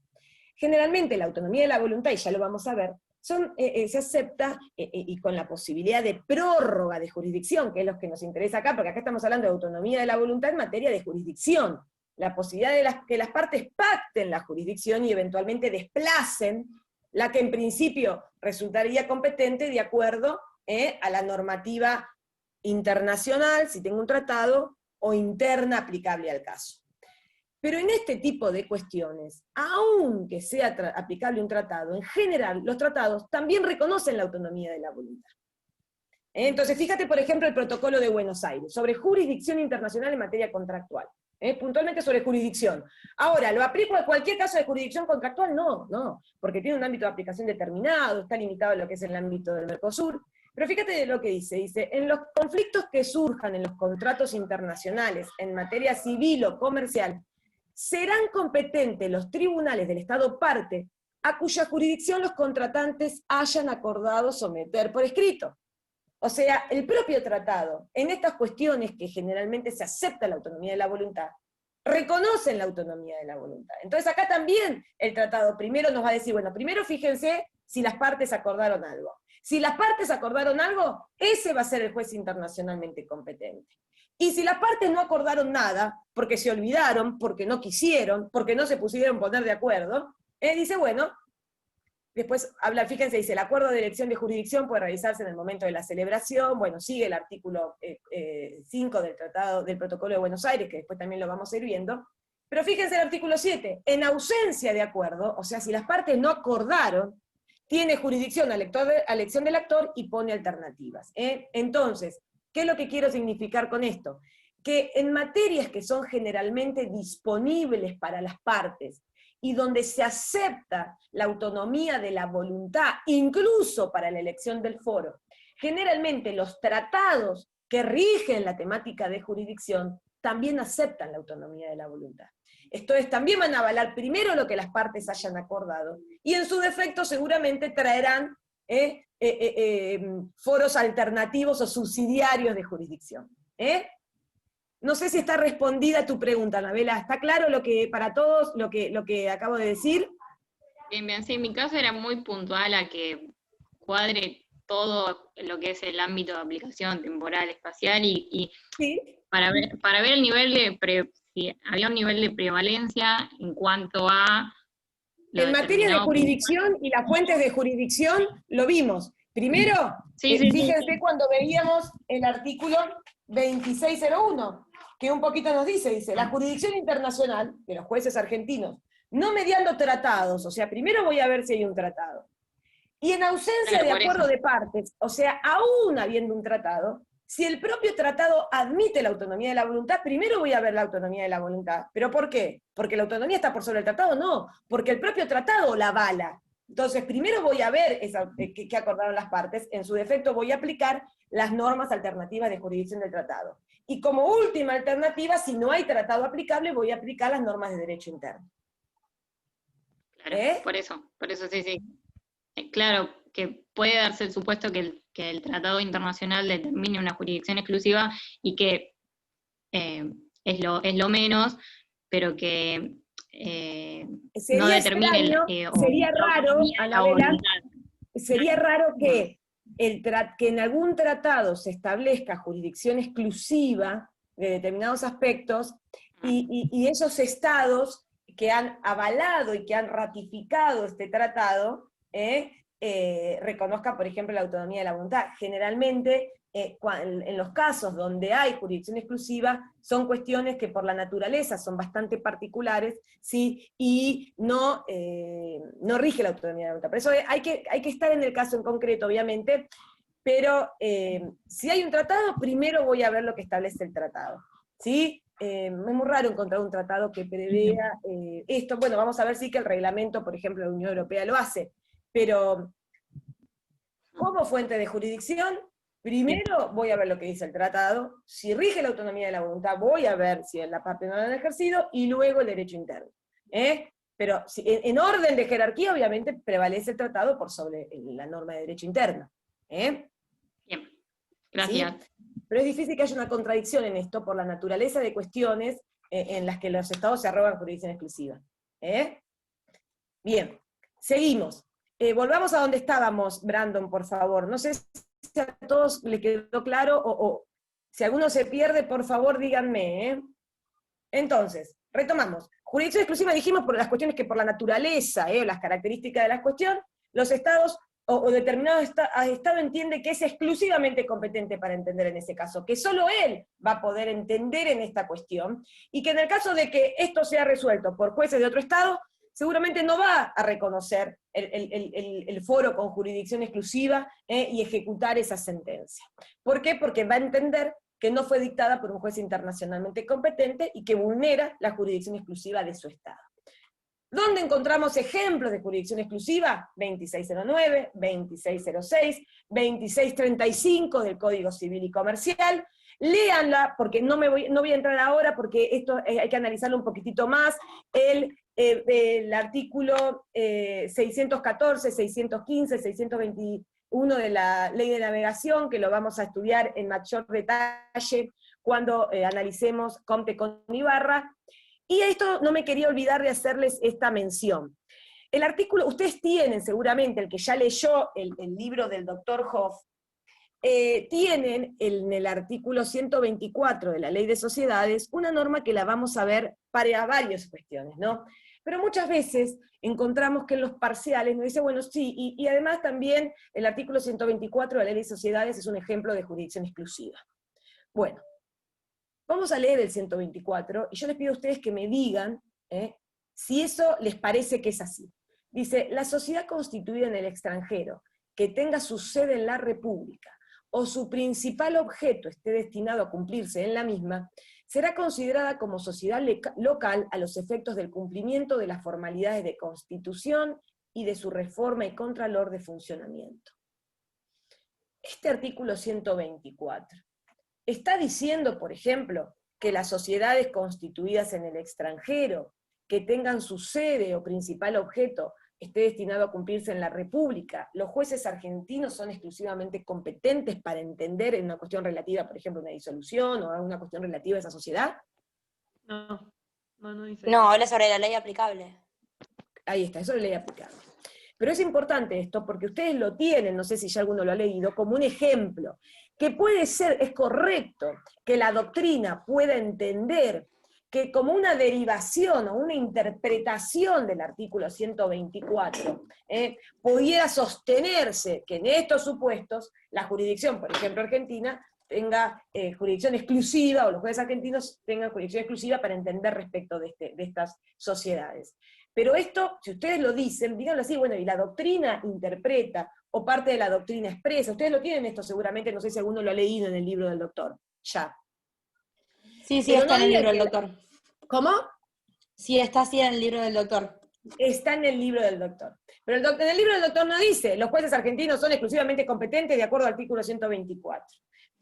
S1: Generalmente la autonomía de la voluntad, y ya lo vamos a ver, se acepta y con la posibilidad de prórroga de jurisdicción, que es lo que nos interesa acá, porque acá estamos hablando de autonomía de la voluntad en materia de jurisdicción. La posibilidad de que las partes pacten la jurisdicción y eventualmente desplacen la que en principio resultaría competente de acuerdo a la normativa internacional, si tengo un tratado, o interna aplicable al caso. Pero en este tipo de cuestiones, aunque sea aplicable un tratado, en general los tratados también reconocen la autonomía de la voluntad. Entonces, fíjate, por ejemplo, el Protocolo de Buenos Aires, sobre jurisdicción internacional en materia contractual. Puntualmente sobre jurisdicción. Ahora, ¿lo aplico a cualquier caso de jurisdicción contractual? No, porque tiene un ámbito de aplicación determinado, está limitado a lo que es el ámbito del Mercosur. Pero fíjate lo que dice, en los conflictos que surjan en los contratos internacionales en materia civil o comercial, serán competentes los tribunales del Estado parte a cuya jurisdicción los contratantes hayan acordado someter por escrito. O sea, el propio tratado, en estas cuestiones que generalmente se acepta la autonomía de la voluntad, reconocen la autonomía de la voluntad. Entonces acá también el tratado primero nos va a decir, bueno, primero fíjense si las partes acordaron algo. Si las partes acordaron algo, ese va a ser el juez internacionalmente competente. Y si las partes no acordaron nada, porque se olvidaron, porque no quisieron, porque no se pusieron a poner de acuerdo, dice, bueno, después habla, fíjense, dice, el acuerdo de elección de jurisdicción puede realizarse en el momento de la celebración, bueno, sigue el artículo 5 del Tratado del Protocolo de Buenos Aires, que después también lo vamos a ir viendo, pero fíjense el artículo 7, en ausencia de acuerdo, o sea, si las partes no acordaron, tiene jurisdicción a elección del actor y pone alternativas. Entonces, ¿qué es lo que quiero significar con esto? Que en materias que son generalmente disponibles para las partes, y donde se acepta la autonomía de la voluntad, incluso para la elección del foro, generalmente los tratados que rigen la temática de jurisdicción también aceptan la autonomía de la voluntad. Esto es, también van a avalar primero lo que las partes hayan acordado, y en su defecto seguramente traerán foros alternativos o subsidiarios de jurisdicción. No sé si está respondida tu pregunta, Anabela. ¿Está claro para todos lo que acabo de decir?
S6: Bien, sí, en mi caso era muy puntual a que cuadre todo lo que es el ámbito de aplicación temporal, espacial, y
S1: sí,
S6: para ver el nivel si había un nivel de prevalencia en cuanto a...
S1: En materia de jurisdicción y las fuentes de jurisdicción, lo vimos. Primero, fíjense cuando veíamos el artículo 2601, que un poquito nos dice, la jurisdicción internacional de los jueces argentinos, no mediando tratados, o sea, primero voy a ver si hay un tratado. Y en ausencia de acuerdo de partes, o sea, aún habiendo un tratado, si el propio tratado admite la autonomía de la voluntad, primero voy a ver la autonomía de la voluntad. ¿Pero por qué? ¿Porque la autonomía está por sobre el tratado? No, porque el propio tratado la avala. Entonces, primero voy a ver qué acordaron las partes, en su defecto voy a aplicar las normas alternativas de jurisdicción del tratado. Y como última alternativa, si no hay tratado aplicable, voy a aplicar las normas de derecho interno.
S6: Claro, por eso sí. Claro, que puede darse el supuesto que el tratado internacional determine una jurisdicción exclusiva y que es lo menos, pero que no determine
S1: sería raro, Anabela, sería raro que en algún tratado se establezca jurisdicción exclusiva de determinados aspectos, y esos estados que han avalado y que han ratificado este tratado, reconozcan, por ejemplo, la autonomía de la voluntad. Generalmente, en los casos donde hay jurisdicción exclusiva, son cuestiones que por la naturaleza son bastante particulares, ¿sí? Y no rige la autonomía de la voluntad. Por eso hay que estar en el caso en concreto, obviamente, pero si hay un tratado, primero voy a ver lo que establece el tratado, ¿sí? Es muy raro encontrar un tratado que prevea esto. Bueno, vamos a ver si que el reglamento, por ejemplo, de la Unión Europea lo hace, pero como fuente de jurisdicción, primero voy a ver lo que dice el tratado, si rige la autonomía de la voluntad, voy a ver si en la parte no lo han ejercido, y luego el derecho interno. Pero en orden de jerarquía, obviamente, prevalece el tratado por sobre la norma de derecho interno.
S6: Bien, gracias.
S1: ¿Sí? Pero es difícil que haya una contradicción en esto por la naturaleza de cuestiones en las que los estados se arrogan jurisdicción exclusiva. Bien, seguimos. Volvamos a donde estábamos, Brandon, por favor. No sé si a todos les quedó claro, o si alguno se pierde, por favor díganme. Entonces, retomamos. Jurisdicción exclusiva dijimos por las cuestiones que por la naturaleza, o las características de la cuestión, los estados o determinado Estado entiende que es exclusivamente competente para entender en ese caso, que solo él va a poder entender en esta cuestión, y que en el caso de que esto sea resuelto por jueces de otro Estado, seguramente no va a reconocer el foro con jurisdicción exclusiva y ejecutar esa sentencia. ¿Por qué? Porque va a entender que no fue dictada por un juez internacionalmente competente y que vulnera la jurisdicción exclusiva de su Estado. ¿Dónde encontramos ejemplos de jurisdicción exclusiva? 2609, 2606, 2635 del Código Civil y Comercial. Léanla, porque no voy a entrar ahora, porque esto hay que analizarlo un poquitito más. El artículo 614, 615, 621 de la Ley de Navegación, que lo vamos a estudiar en mayor detalle cuando analicemos Comte con Ibarra. Y esto no me quería olvidar de hacerles esta mención. El artículo, ustedes tienen seguramente, el que ya leyó el libro del doctor Hoff, tienen en el artículo 124 de la Ley de Sociedades una norma que la vamos a ver para varias cuestiones, ¿no? Pero muchas veces encontramos que en los parciales nos dice, bueno, sí, y además también el artículo 124 de la Ley de Sociedades es un ejemplo de jurisdicción exclusiva. Bueno, vamos a leer el 124, y yo les pido a ustedes que me digan si eso les parece que es así. Dice, la sociedad constituida en el extranjero, que tenga su sede en la República, o su principal objeto esté destinado a cumplirse en la misma, será considerada como sociedad local a los efectos del cumplimiento de las formalidades de constitución y de su reforma y contralor de funcionamiento. Este artículo 124 está diciendo, por ejemplo, que las sociedades constituidas en el extranjero, que tengan su sede o principal objeto esté destinado a cumplirse en la República, los jueces argentinos son exclusivamente competentes para entender en una cuestión relativa, por ejemplo, una disolución o una cuestión relativa a esa sociedad.
S7: No dice.
S8: No, habla sobre la ley aplicable.
S1: Ahí está, eso es la ley aplicable. Pero es importante esto porque ustedes lo tienen, no sé si ya alguno lo ha leído, como un ejemplo, que puede ser, es correcto, que la doctrina pueda entender que como una derivación o una interpretación del artículo 124, pudiera sostenerse que en estos supuestos la jurisdicción, por ejemplo Argentina, tenga jurisdicción exclusiva, o los jueces argentinos tengan jurisdicción exclusiva para entender respecto de estas sociedades. Pero esto, si ustedes lo dicen, díganlo así, bueno, y la doctrina interpreta, o parte de la doctrina expresa, ustedes lo tienen esto seguramente, no sé si alguno lo ha leído en el libro del doctor, ya.
S8: Sí,
S1: Pero
S8: está
S1: no
S8: en el
S1: digan
S8: libro del
S1: que-
S8: doctor.
S1: ¿Cómo?
S8: Sí, está así en el libro del doctor.
S1: Está en el libro del doctor. Pero en el libro del doctor no dice, los jueces argentinos son exclusivamente competentes de acuerdo al artículo 124.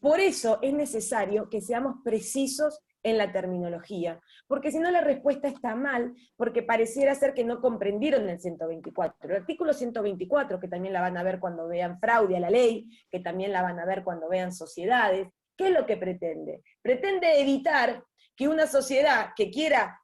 S1: Por eso es necesario que seamos precisos en la terminología, porque si no la respuesta está mal, porque pareciera ser que no comprendieron el 124. El artículo 124, que también la van a ver cuando vean fraude a la ley, que también la van a ver cuando vean sociedades, ¿qué es lo que pretende? Pretende evitar que una sociedad que quiera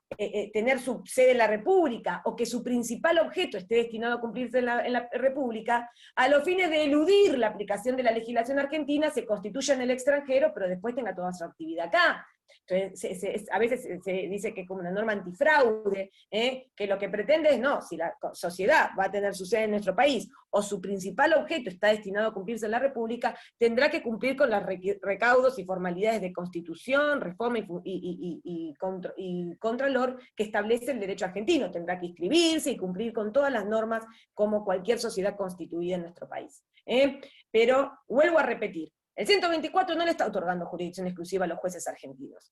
S1: tener su sede en la República, o que su principal objeto esté destinado a cumplirse en la República, a los fines de eludir la aplicación de la legislación argentina, se constituya en el extranjero, pero después tenga toda su actividad acá. Entonces, a veces se dice que es como una norma antifraude, que lo que pretende es, no, si la sociedad va a tener su sede en nuestro país, o su principal objeto está destinado a cumplirse en la República, tendrá que cumplir con los recaudos y formalidades de constitución, reforma y contralor que establece el derecho argentino. Tendrá que inscribirse y cumplir con todas las normas como cualquier sociedad constituida en nuestro país. Pero, vuelvo a repetir, el 124 no le está otorgando jurisdicción exclusiva a los jueces argentinos.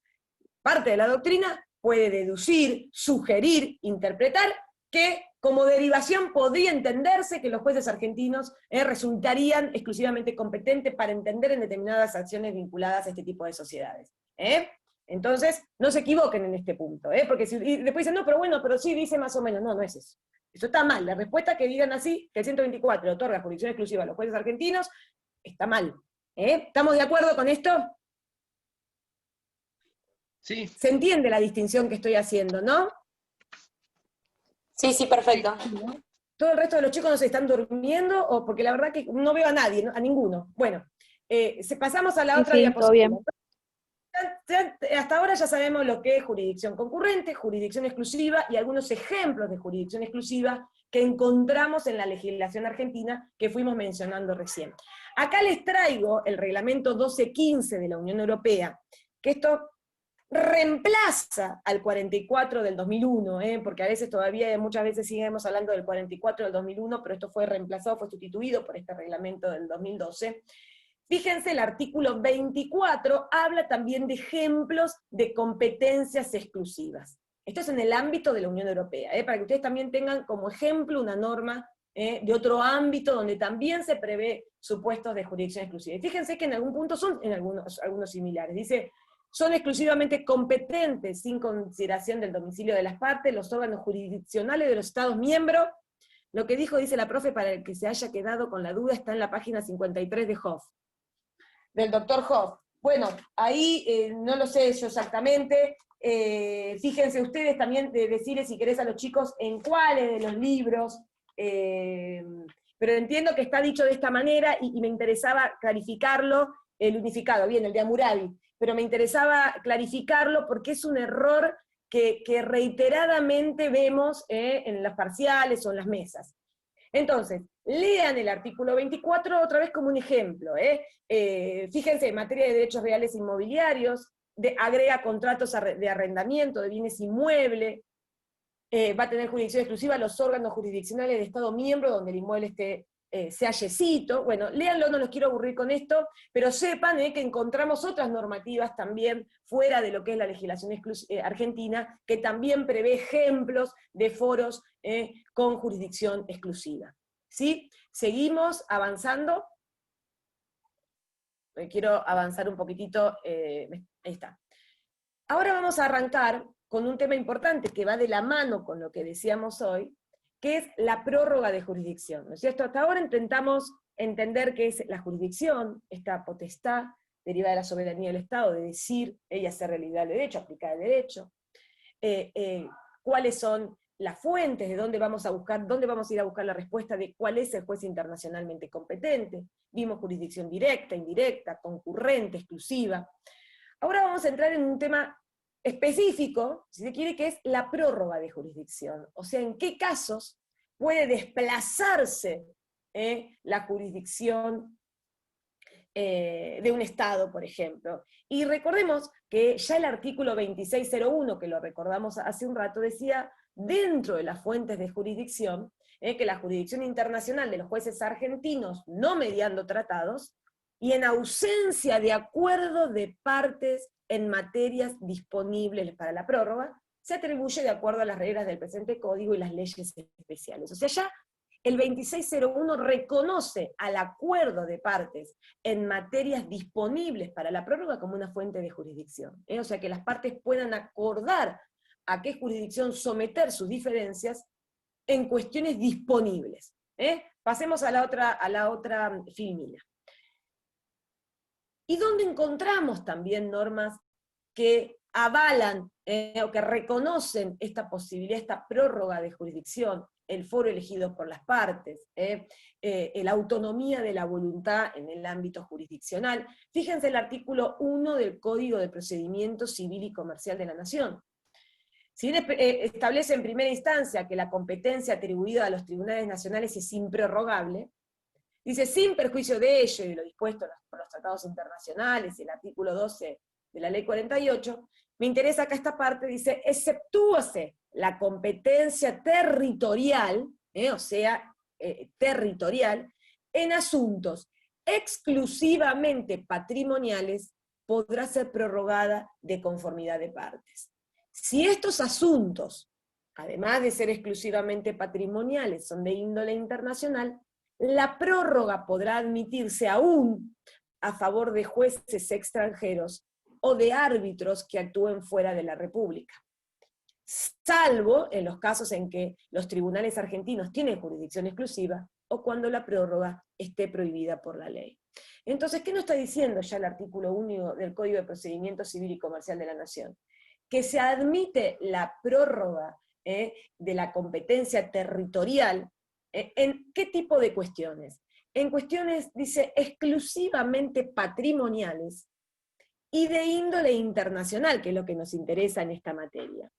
S1: Parte de la doctrina puede deducir, sugerir, interpretar que como derivación podría entenderse que los jueces argentinos resultarían exclusivamente competentes para entender en determinadas acciones vinculadas a este tipo de sociedades. Entonces, no se equivoquen en este punto, porque y después dicen, no, pero bueno, pero sí dice más o menos. No, no es eso. Eso está mal. La respuesta que digan así, que el 124 le otorga jurisdicción exclusiva a los jueces argentinos, está mal. ¿Estamos de acuerdo con esto?
S9: Sí.
S1: Se entiende la distinción que estoy haciendo, ¿no?
S8: Sí, perfecto.
S1: ¿Todo el resto de los chicos no se están durmiendo? O porque la verdad que no veo a nadie, ¿no? A ninguno. Bueno, pasamos a la otra
S7: todo bien.
S1: diapositiva. Hasta ahora ya sabemos lo que es jurisdicción concurrente, jurisdicción exclusiva y algunos ejemplos de jurisdicción exclusiva que encontramos en la legislación argentina que fuimos mencionando recién. Acá les traigo el reglamento 1215 de la Unión Europea, que esto reemplaza al 44 del 2001, porque a veces todavía, muchas veces seguimos hablando del 44 del 2001, pero esto fue reemplazado, fue sustituido por este reglamento del 2012. Fíjense, el artículo 24 habla también de ejemplos de competencias exclusivas. Esto es en el ámbito de la Unión Europea, para que ustedes también tengan como ejemplo una norma de otro ámbito donde también se prevé supuestos de jurisdicción exclusiva. Y fíjense que en algún punto son en algunos similares. Dice, son exclusivamente competentes, sin consideración del domicilio de las partes, los órganos jurisdiccionales de los Estados miembros. Lo que dice la profe, para el que se haya quedado con la duda, está en la página 53 de Hoff, del doctor Hoff. Bueno, ahí no lo sé yo exactamente, fíjense ustedes también de decirles si querés a los chicos en cuáles de los libros, pero entiendo que está dicho de esta manera y me interesaba clarificarlo, el unificado, bien, el de Hammurabi, pero me interesaba clarificarlo porque es un error que reiteradamente vemos en las parciales o en las mesas. Entonces, lean el artículo 24 otra vez como un ejemplo. Fíjense, en materia de derechos reales inmobiliarios, agrega contratos de arrendamiento de bienes inmuebles, va a tener jurisdicción exclusiva los órganos jurisdiccionales de Estado miembro donde el inmueble se hallecito. Bueno, léanlo, no los quiero aburrir con esto, pero sepan que encontramos otras normativas también fuera de lo que es la legislación argentina, que también prevé ejemplos de foros con jurisdicción exclusiva. ¿Sí? Seguimos avanzando. Quiero avanzar un poquitito, ahí está. Ahora vamos a arrancar con un tema importante que va de la mano con lo que decíamos hoy, que es la prórroga de jurisdicción, ¿no es cierto? Hasta ahora intentamos entender qué es la jurisdicción, esta potestad derivada de la soberanía del Estado, de decir, hacer realidad el derecho, aplicar el derecho, cuáles son las fuentes, de dónde vamos a ir a buscar la respuesta de cuál es el juez internacionalmente competente. Vimos jurisdicción directa, indirecta, concurrente, exclusiva. Ahora vamos a entrar en un tema específico, si se quiere, que es la prórroga de jurisdicción. O sea, en qué casos puede desplazarse la jurisdicción de un Estado, por ejemplo. Y recordemos que ya el artículo 2601, que lo recordamos hace un rato, decía, dentro de las fuentes de jurisdicción, que la jurisdicción internacional de los jueces argentinos, no mediando tratados, y en ausencia de acuerdo de partes en materias disponibles para la prórroga, se atribuye de acuerdo a las reglas del presente código y las leyes especiales. O sea, ya el 2601 reconoce al acuerdo de partes en materias disponibles para la prórroga como una fuente de jurisdicción. O sea, que las partes puedan acordar a qué jurisdicción someter sus diferencias en cuestiones disponibles. Pasemos a la otra filmina. ¿Y dónde encontramos también normas que avalan o que reconocen esta posibilidad, esta prórroga de jurisdicción? El foro elegido por las partes, la autonomía de la voluntad en el ámbito jurisdiccional. Fíjense el artículo 1 del Código de Procedimiento Civil y Comercial de la Nación. Si bien establece en primera instancia que la competencia atribuida a los tribunales nacionales es improrrogable, dice, sin perjuicio de ello y de lo dispuesto por los tratados internacionales, el artículo 12 de la Ley 48, me interesa acá esta parte, dice, exceptúase la competencia territorial, territorial, en asuntos exclusivamente patrimoniales, podrá ser prorrogada de conformidad de partes. Si estos asuntos, además de ser exclusivamente patrimoniales, son de índole internacional, la prórroga podrá admitirse aún a favor de jueces extranjeros o de árbitros que actúen fuera de la República, salvo en los casos en que los tribunales argentinos tienen jurisdicción exclusiva o cuando la prórroga esté prohibida por la ley. Entonces, ¿qué nos está diciendo ya el artículo 1 del Código de Procedimiento Civil y Comercial de la Nación? Que se admite la prórroga de la competencia territorial. ¿En qué tipo de cuestiones? En cuestiones, dice, exclusivamente patrimoniales y de índole internacional, que es lo que nos interesa en esta materia.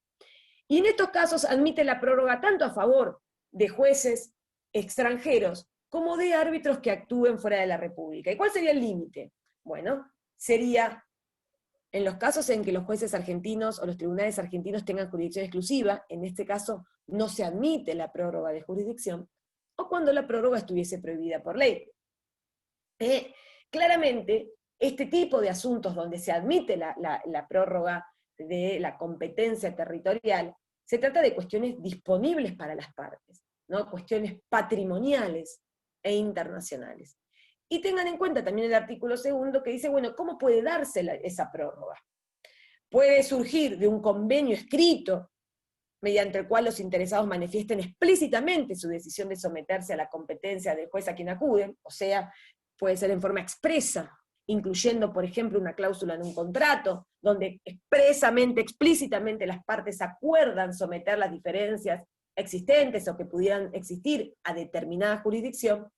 S1: Y en estos casos admite la prórroga tanto a favor de jueces extranjeros como de árbitros que actúen fuera de la República. ¿Y cuál sería el límite? Bueno, sería en los casos en que los jueces argentinos o los tribunales argentinos tengan jurisdicción exclusiva, en este caso no se admite la prórroga de jurisdicción, o cuando la prórroga estuviese prohibida por ley. Claramente, este tipo de asuntos donde se admite la prórroga de la competencia territorial, se trata de cuestiones disponibles para las partes, ¿no? Cuestiones patrimoniales e internacionales. Y tengan en cuenta también el artículo 2 que dice, bueno, ¿cómo puede darse esa prórroga? Puede surgir de un convenio escrito, mediante el cual los interesados manifiesten explícitamente su decisión de someterse a la competencia del juez a quien acuden, o sea, puede ser en forma expresa, incluyendo, por ejemplo, una cláusula en un contrato, donde explícitamente las partes acuerdan someter las diferencias existentes o que pudieran existir a determinada jurisdicción,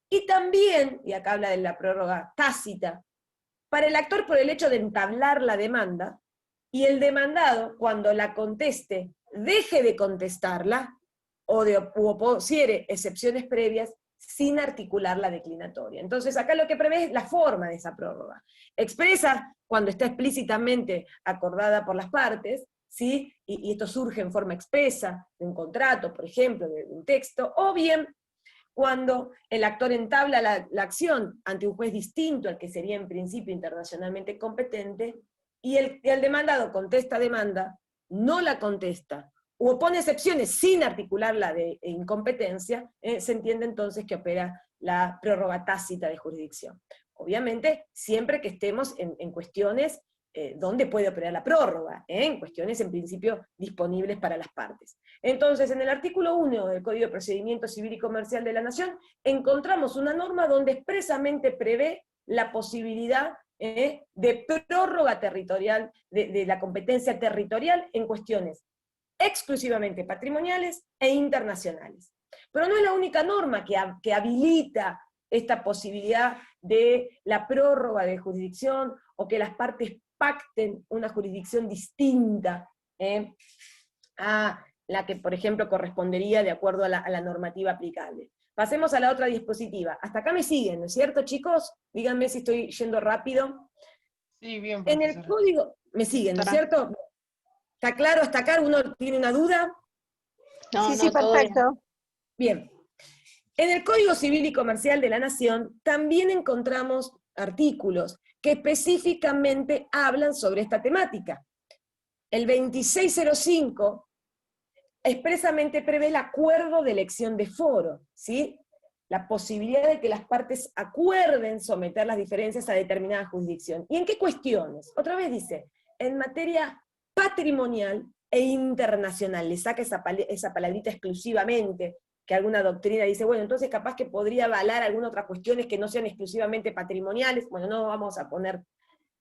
S1: y también, y acá habla de la prórroga tácita, para el actor por el hecho de entablar la demanda, y el demandado, cuando la conteste, deje de contestarla, o opusiere excepciones previas, sin articular la declinatoria. Entonces acá lo que prevé es la forma de esa prórroga. Expresa cuando está explícitamente acordada por las partes, ¿sí? Y esto surge en forma expresa, de un contrato, por ejemplo, de un texto, o bien cuando el actor entabla la acción ante un juez distinto al que sería en principio internacionalmente competente, y el demandado contesta demanda, no la contesta, u opone excepciones sin articular la de incompetencia, se entiende entonces que opera la prórroga tácita de jurisdicción. Obviamente, siempre que estemos en cuestiones donde puede operar la prórroga, en cuestiones en principio disponibles para las partes. Entonces, en el artículo 1 del Código de Procedimiento Civil y Comercial de la Nación, encontramos una norma donde expresamente prevé la posibilidad de prórroga territorial, de la competencia territorial en cuestiones exclusivamente patrimoniales e internacionales. Pero no es la única norma que habilita esta posibilidad de la prórroga de jurisdicción o que las partes pacten una jurisdicción distinta a la que, por ejemplo, correspondería de acuerdo a la normativa aplicable. Pasemos a la otra diapositiva. Hasta acá me siguen, ¿no es cierto, chicos? Díganme si estoy yendo rápido.
S9: Sí, bien,
S1: En el
S9: profesora.
S1: código, me siguen, ¿no es cierto? ¿Está claro hasta acá? ¿Uno tiene una duda?
S8: No,
S7: Sí,
S8: no, todo bien.
S7: perfecto.
S1: Bien. En el Código Civil y Comercial de la Nación también encontramos artículos que específicamente hablan sobre esta temática. El 2605 expresamente prevé el acuerdo de elección de foro, ¿sí? La posibilidad de que las partes acuerden someter las diferencias a determinada jurisdicción. ¿Y en qué cuestiones? Otra vez dice, en materia patrimonial e internacional. Le saca esa palabrita exclusivamente, que alguna doctrina dice, bueno, entonces capaz que podría avalar algunas otras cuestiones que no sean exclusivamente patrimoniales. Bueno, no vamos a poner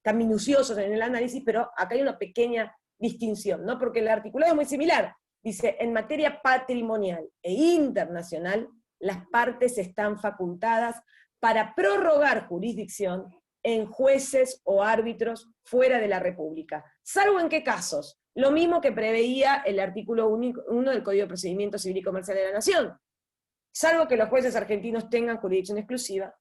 S1: tan minuciosos en el análisis, pero acá hay una pequeña distinción, ¿no? Porque el articulado es muy similar. Dice, en materia patrimonial e internacional, las partes están facultadas para prorrogar jurisdicción en jueces o árbitros fuera de la República. ¿Salvo en qué casos? Lo mismo que preveía el artículo 1 del Código de Procedimiento Civil y Comercial de la Nación. Salvo que los jueces argentinos tengan jurisdicción exclusiva,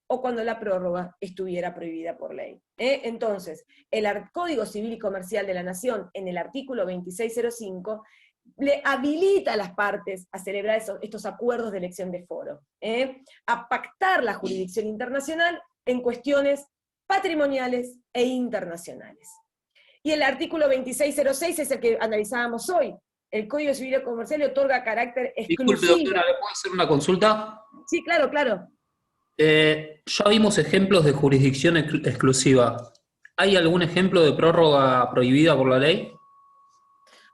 S1: o cuando la prórroga estuviera prohibida por ley. Entonces, el Código Civil y Comercial de la Nación, en el artículo 2605, le habilita a las partes a celebrar estos acuerdos de elección de foro, a pactar la jurisdicción internacional en cuestiones patrimoniales e internacionales. Y el artículo 2606 es el que analizábamos hoy. El Código Civil y Comercial le otorga carácter exclusivo.
S10: Disculpe, doctora, ¿le puedo hacer una consulta?
S1: Sí, claro, claro.
S10: Ya vimos ejemplos de jurisdicción exclusiva. ¿Hay algún ejemplo de prórroga prohibida por la ley?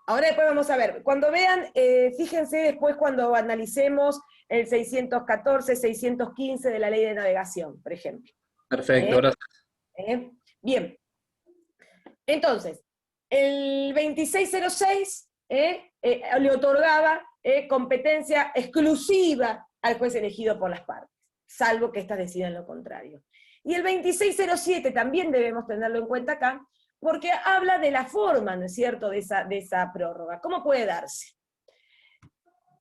S1: Ahora después vamos a ver. Cuando vean, fíjense después cuando analicemos el 614, 615 de la Ley de Navegación, por ejemplo.
S10: Perfecto, gracias.
S1: Bien. Entonces, el 2606 le otorgaba competencia exclusiva al juez elegido por las partes, salvo que éstas decidan lo contrario. Y el 2607 también debemos tenerlo en cuenta acá, porque habla de la forma, ¿no es cierto?, de esa prórroga. ¿Cómo puede darse?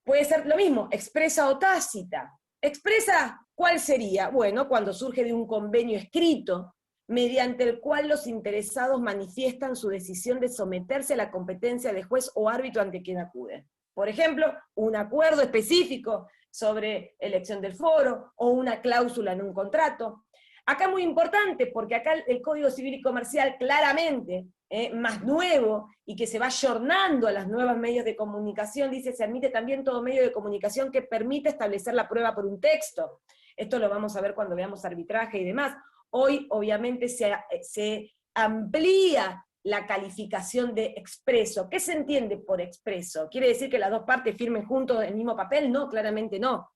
S1: puede ser lo mismo, expresa o tácita. Expresa, ¿cuál sería? Bueno, cuando surge de un convenio escrito, mediante el cual los interesados manifiestan su decisión de someterse a la competencia de juez o árbitro ante quien acuden. Por ejemplo, un acuerdo específico sobre elección del foro, o una cláusula en un contrato. Acá es muy importante, porque acá el Código Civil y Comercial claramente, más nuevo, y que se va ayornando a los nuevos medios de comunicación, dice, se admite también todo medio de comunicación que permite establecer la prueba por un texto. Esto lo vamos a ver cuando veamos arbitraje y demás. Hoy, obviamente, se amplía la calificación de expreso. ¿Qué se entiende por expreso? ¿Quiere decir que las dos partes firmen juntos el mismo papel? No, claramente no.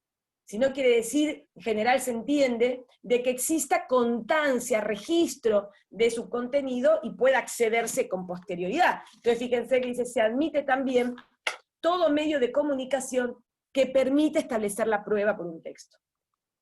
S1: Sino quiere decir, en general se entiende, de que exista constancia, registro de su contenido y pueda accederse con posterioridad. Entonces fíjense que dice, se admite también todo medio de comunicación que permite establecer la prueba por un texto.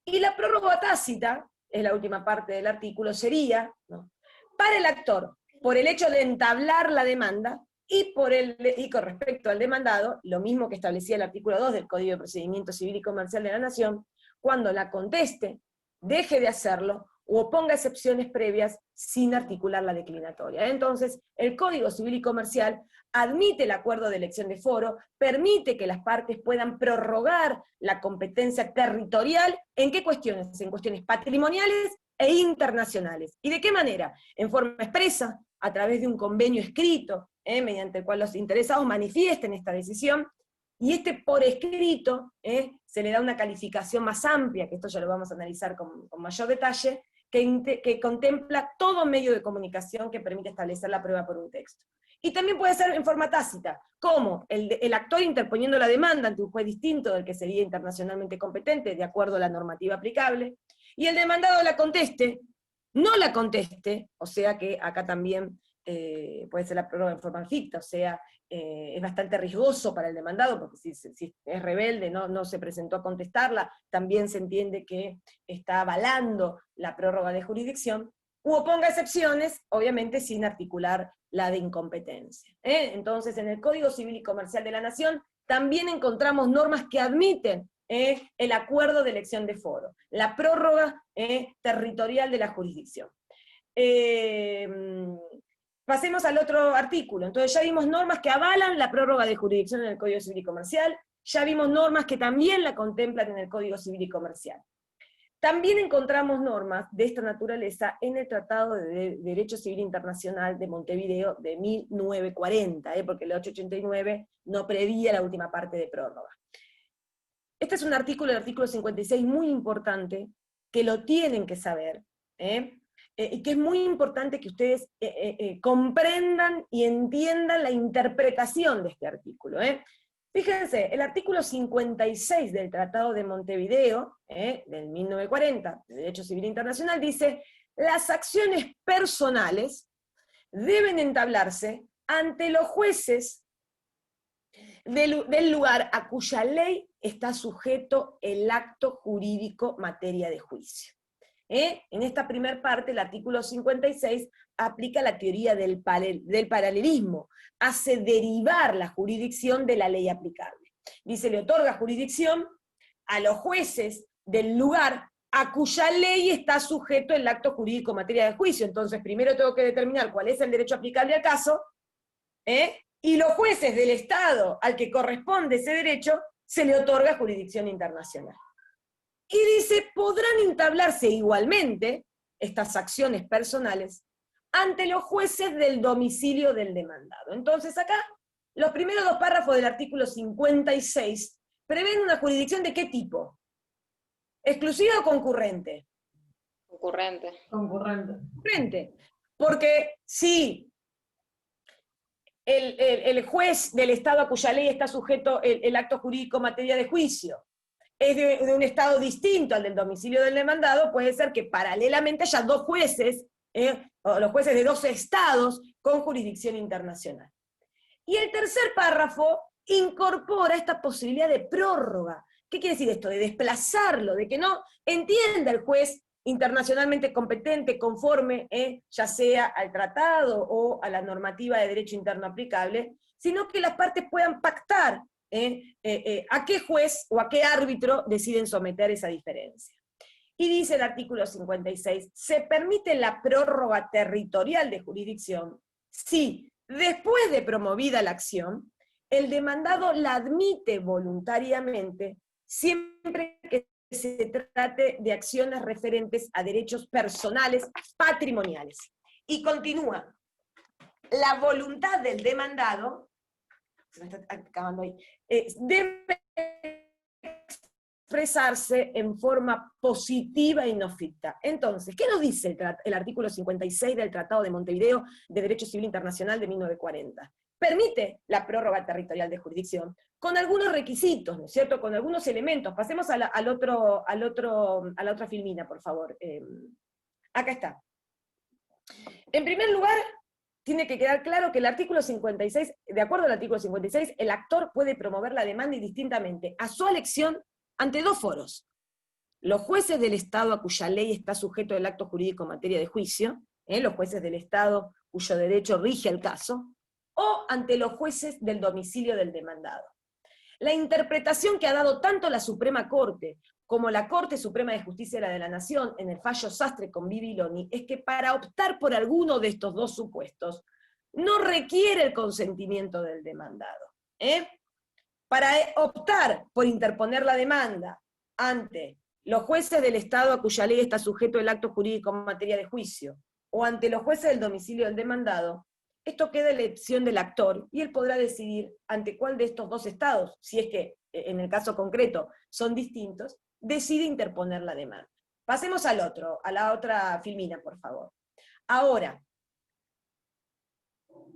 S1: Y la prórroga tácita, es la última parte del artículo, sería, ¿no?, para el actor, por el hecho de entablar la demanda, y con respecto al demandado, lo mismo que establecía el artículo 2 del Código de Procedimiento Civil y Comercial de la Nación, cuando la conteste, deje de hacerlo, o oponga excepciones previas sin articular la declinatoria. Entonces, el Código Civil y Comercial admite el acuerdo de elección de foro, permite que las partes puedan prorrogar la competencia territorial, ¿en qué cuestiones? En cuestiones patrimoniales e internacionales. ¿Y de qué manera? En forma expresa, a través de un convenio escrito, mediante el cual los interesados manifiesten esta decisión, y por escrito se le da una calificación más amplia, que esto ya lo vamos a analizar con mayor detalle, que contempla todo medio de comunicación que permite establecer la prueba por un texto. Y también puede ser en forma tácita, como el actor interponiendo la demanda ante un juez distinto del que sería internacionalmente competente, de acuerdo a la normativa aplicable, y el demandado la conteste, no la conteste, o sea que acá también puede ser la prórroga en forma ficta, o sea, es bastante riesgoso para el demandado, porque si es rebelde, no se presentó a contestarla, también se entiende que está avalando la prórroga de jurisdicción, u oponga excepciones, obviamente sin articular la de incompetencia. Entonces, en el Código Civil y Comercial de la Nación, también encontramos normas que admiten el acuerdo de elección de foro, la prórroga territorial de la jurisdicción. Pasemos al otro artículo. Entonces ya vimos normas que avalan la prórroga de jurisdicción en el Código Civil y Comercial, ya vimos normas que también la contemplan en el Código Civil y Comercial. También encontramos normas de esta naturaleza en el Tratado de Derecho Civil Internacional de Montevideo de 1940, porque el 889 no prevía la última parte de prórroga. Este es un artículo, el artículo 56, muy importante, que lo tienen que saber, y que es muy importante que ustedes comprendan y entiendan la interpretación de este artículo. Fíjense, el artículo 56 del Tratado de Montevideo, del 1940, de Derecho Civil Internacional, dice, las acciones personales deben entablarse ante los jueces del lugar a cuya ley está sujeto el acto jurídico materia de juicio. En esta primera parte, el artículo 56 aplica la teoría del paralelismo, hace derivar la jurisdicción de la ley aplicable. Dice, le otorga jurisdicción a los jueces del lugar a cuya ley está sujeto el acto jurídico materia de juicio. Entonces, primero tengo que determinar cuál es el derecho aplicable al caso, y los jueces del Estado al que corresponde ese derecho, se le otorga jurisdicción internacional. Y dice, podrán entablarse igualmente estas acciones personales ante los jueces del domicilio del demandado. Entonces acá, los primeros dos párrafos del artículo 56 prevén una jurisdicción ¿de qué tipo? ¿Exclusiva o concurrente?
S6: Concurrente.
S1: Concurrente. Porque si el juez del Estado a cuya ley está sujeto el acto jurídico materia de juicio es de un Estado distinto al del domicilio del demandado, puede ser que paralelamente haya dos jueces, o los jueces de dos estados con jurisdicción internacional. Y el tercer párrafo incorpora esta posibilidad de prórroga. ¿Qué quiere decir esto? De desplazarlo, de que no entienda el juez internacionalmente competente, conforme, ya sea al tratado o a la normativa de derecho interno aplicable, sino que las partes puedan pactar a qué juez o a qué árbitro deciden someter esa diferencia. Y dice el artículo 56, se permite la prórroga territorial de jurisdicción si, después de promovida la acción, el demandado la admite voluntariamente, siempre que se trate de acciones referentes a derechos personales patrimoniales. Y continúa, la voluntad del demandado, se me está acabando ahí, debe expresarse en forma positiva y no ficta. Entonces, ¿qué nos dice el artículo 56 del Tratado de Montevideo de Derecho Civil Internacional de 1940? Permite la prórroga territorial de jurisdicción, con algunos requisitos, ¿no es cierto?, con algunos elementos. Pasemos a la otra filmina, por favor. Acá está. En primer lugar, tiene que quedar claro que el artículo 56, de acuerdo al artículo 56, el actor puede promover la demanda indistintamente, a su elección, ante dos foros. Los jueces del Estado a cuya ley está sujeto el acto jurídico en materia de juicio, los jueces del Estado cuyo derecho rige el caso, o ante los jueces del domicilio del demandado. La interpretación que ha dado tanto la Suprema Corte como la Corte Suprema de Justicia de la Nación en el fallo Sastre con Bibiloni es que para optar por alguno de estos dos supuestos no requiere el consentimiento del demandado. Para optar por interponer la demanda ante los jueces del Estado a cuya ley está sujeto el acto jurídico en materia de juicio, o ante los jueces del domicilio del demandado, esto queda en elección del actor, y él podrá decidir ante cuál de estos dos estados, si es que en el caso concreto son distintos, decide interponer la demanda. Pasemos a la otra filmina, por favor. Ahora,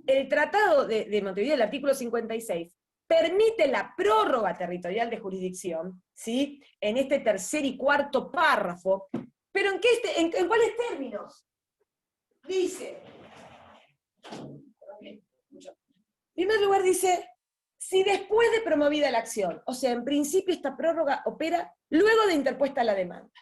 S1: el Tratado de Montevideo, el artículo 56, permite la prórroga territorial de jurisdicción, ¿sí?, en este tercer y cuarto párrafo, pero ¿en cuáles términos? Dice, en primer lugar dice, si después de promovida la acción, o sea, en principio esta prórroga opera luego de interpuesta la demanda.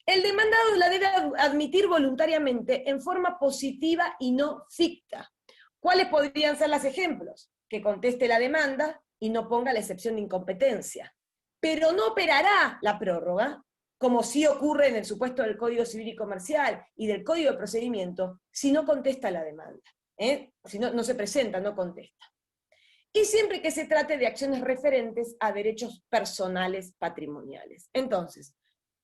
S1: El demandado la debe admitir voluntariamente en forma positiva y no ficta. ¿Cuáles podrían ser los ejemplos? Que conteste la demanda y no ponga la excepción de incompetencia. Pero no operará la prórroga, como sí ocurre en el supuesto del Código Civil y Comercial y del Código de Procedimiento, si no contesta la demanda. Si no se presenta, no contesta. Y siempre que se trate de acciones referentes a derechos personales patrimoniales. Entonces,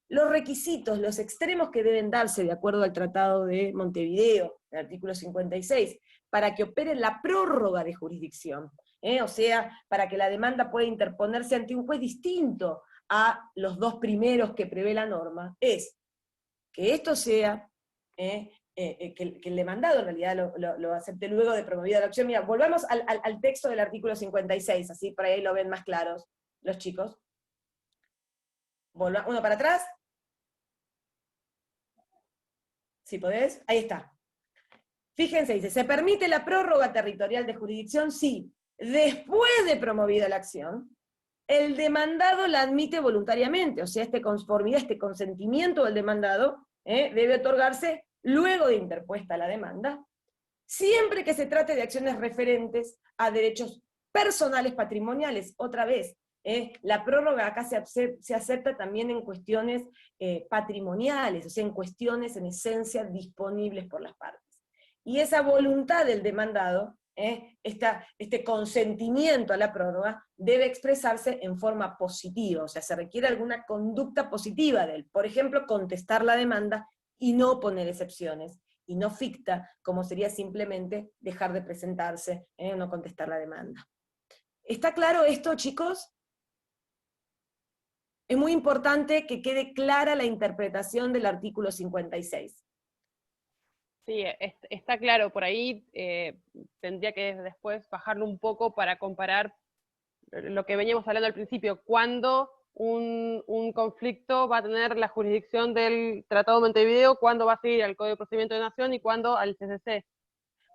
S1: los requisitos, los extremos que deben darse de acuerdo al Tratado de Montevideo, el artículo 56, para que opere la prórroga de jurisdicción, o sea, para que la demanda pueda interponerse ante un juez distinto a los dos primeros que prevé la norma, es que esto sea, que el demandado en realidad lo acepte luego de promovida la acción. Mira, volvamos al texto del artículo 56, así por ahí lo ven más claros los chicos. Uno para atrás. Si podés, ahí está. Fíjense, dice, se permite la prórroga territorial de jurisdicción si, después de promovida la acción, el demandado la admite voluntariamente, o sea, esta conformidad, este consentimiento del demandado, debe otorgarse luego de interpuesta la demanda, siempre que se trate de acciones referentes a derechos personales patrimoniales. Otra vez, la prórroga acá se acepta también en cuestiones patrimoniales, o sea, en cuestiones en esencia disponibles por las partes. Y esa voluntad del demandado, este consentimiento a la prórroga, debe expresarse en forma positiva, o sea, se requiere alguna conducta positiva de él, por ejemplo, contestar la demanda y no poner excepciones, y no ficta, como sería simplemente dejar de presentarse, no contestar la demanda. ¿Está claro esto, chicos? Es muy importante que quede clara la interpretación del artículo 56.
S7: Sí, está claro, por ahí tendría que después bajarlo un poco para comparar lo que veníamos hablando al principio, cuándo un conflicto va a tener la jurisdicción del Tratado de Montevideo, cuándo va a seguir al Código de Procedimiento de Nación y cuándo al CCC.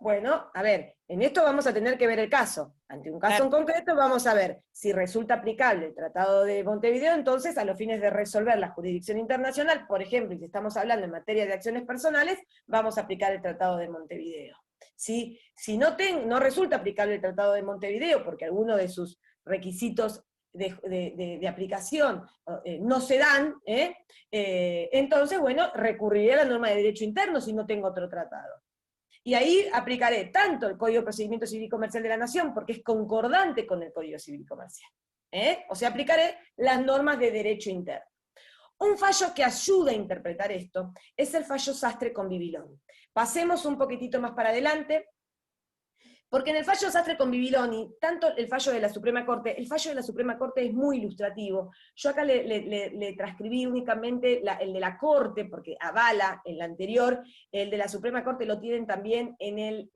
S1: Bueno, a ver, en esto vamos a tener que ver el caso. Ante un caso en concreto vamos a ver si resulta aplicable el Tratado de Montevideo, entonces a los fines de resolver la jurisdicción internacional, por ejemplo, y si estamos hablando en materia de acciones personales, vamos a aplicar el Tratado de Montevideo. Si no resulta aplicable el Tratado de Montevideo, porque alguno de sus requisitos de aplicación no se dan, entonces, bueno, recurriré a la norma de derecho interno si no tengo otro tratado. Y ahí aplicaré tanto el Código de Procedimiento Civil y Comercial de la Nación, porque es concordante con el Código Civil y Comercial. O sea, aplicaré las normas de derecho interno. Un fallo que ayuda a interpretar esto es el fallo Sastre con Bibiloni. Pasemos un poquitito más para adelante, porque en el fallo Sastre con Bibiloni, tanto el fallo de la Suprema Corte es muy ilustrativo. Yo acá le transcribí únicamente el de la Corte, porque avala el anterior. El de la Suprema Corte lo tienen también en el,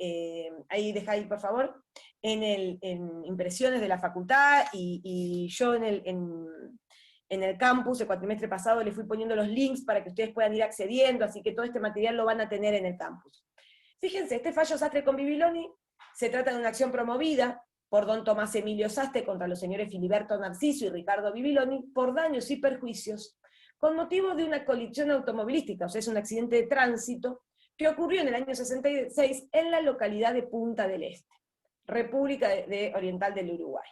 S1: ahí deja ahí por favor, en impresiones de la facultad, y yo en el campus, el cuatrimestre pasado, le fui poniendo los links para que ustedes puedan ir accediendo, así que todo este material lo van a tener en el campus. Fíjense, este fallo Sastre con Bibiloni se trata de una acción promovida por don Tomás Emilio Sastre contra los señores Filiberto Narciso y Ricardo Bibiloni por daños y perjuicios con motivo de una colisión automovilística, o sea, es un accidente de tránsito que ocurrió en el año 66 en la localidad de Punta del Este, República Oriental del Uruguay.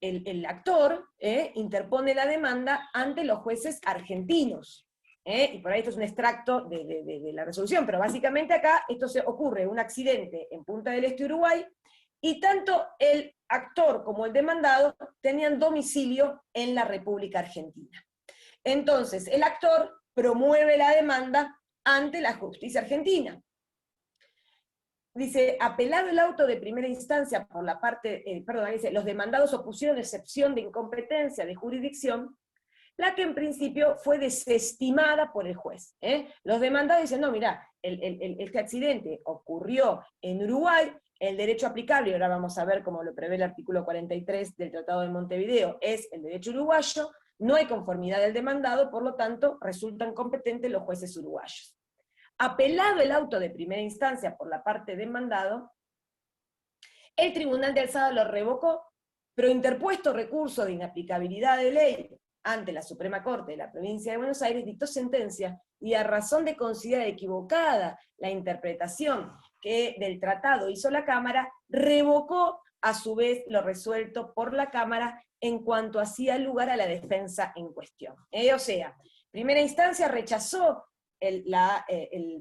S1: El actor interpone la demanda ante los jueces argentinos. Y por ahí esto es un extracto de la resolución, pero básicamente acá esto ocurre un accidente en Punta del Este, Uruguay, y tanto el actor como el demandado tenían domicilio en la República Argentina. Entonces, el actor promueve la demanda ante la justicia argentina. Dice, apelado el auto de primera instancia por la parte, dice, los demandados opusieron excepción de incompetencia de jurisdicción, la que en principio fue desestimada por el juez. Los demandados dicen, no, mira, este accidente ocurrió en Uruguay, el derecho aplicable, y ahora vamos a ver cómo lo prevé el artículo 43 del Tratado de Montevideo, es el derecho uruguayo, no hay conformidad del demandado, por lo tanto, resultan competentes los jueces uruguayos. Apelado el auto de primera instancia por la parte demandado, el Tribunal de Alzada lo revocó, pero interpuesto recurso de inaplicabilidad de ley ante la Suprema Corte de la Provincia de Buenos Aires, dictó sentencia, y a razón de considerar equivocada la interpretación que del tratado hizo la Cámara, revocó a su vez lo resuelto por la Cámara en cuanto hacía lugar a la defensa en cuestión. O sea, primera instancia rechazó el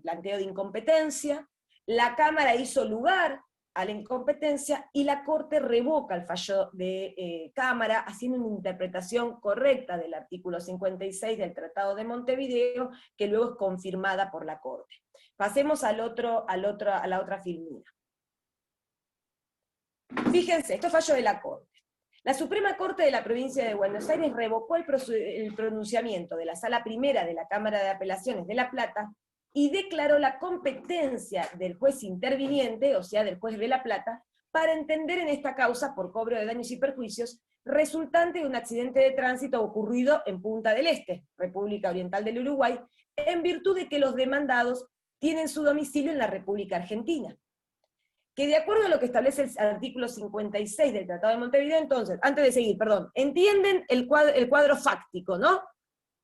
S1: planteo de incompetencia, la Cámara hizo lugar a la incompetencia, y la Corte revoca el fallo de Cámara, haciendo una interpretación correcta del artículo 56 del Tratado de Montevideo, que luego es confirmada por la Corte. Pasemos a la otra filmina. Fíjense, esto es fallo de la Corte. La Suprema Corte de la Provincia de Buenos Aires revocó el pronunciamiento de la Sala Primera de la Cámara de Apelaciones de La Plata, y declaró la competencia del juez interviniente, o sea, del juez de La Plata, para entender en esta causa por cobro de daños y perjuicios resultante de un accidente de tránsito ocurrido en Punta del Este, República Oriental del Uruguay, en virtud de que los demandados tienen su domicilio en la República Argentina. Que de acuerdo a lo que establece el artículo 56 del Tratado de Montevideo, entonces, antes de seguir, perdón, entienden el cuadro fáctico, ¿no?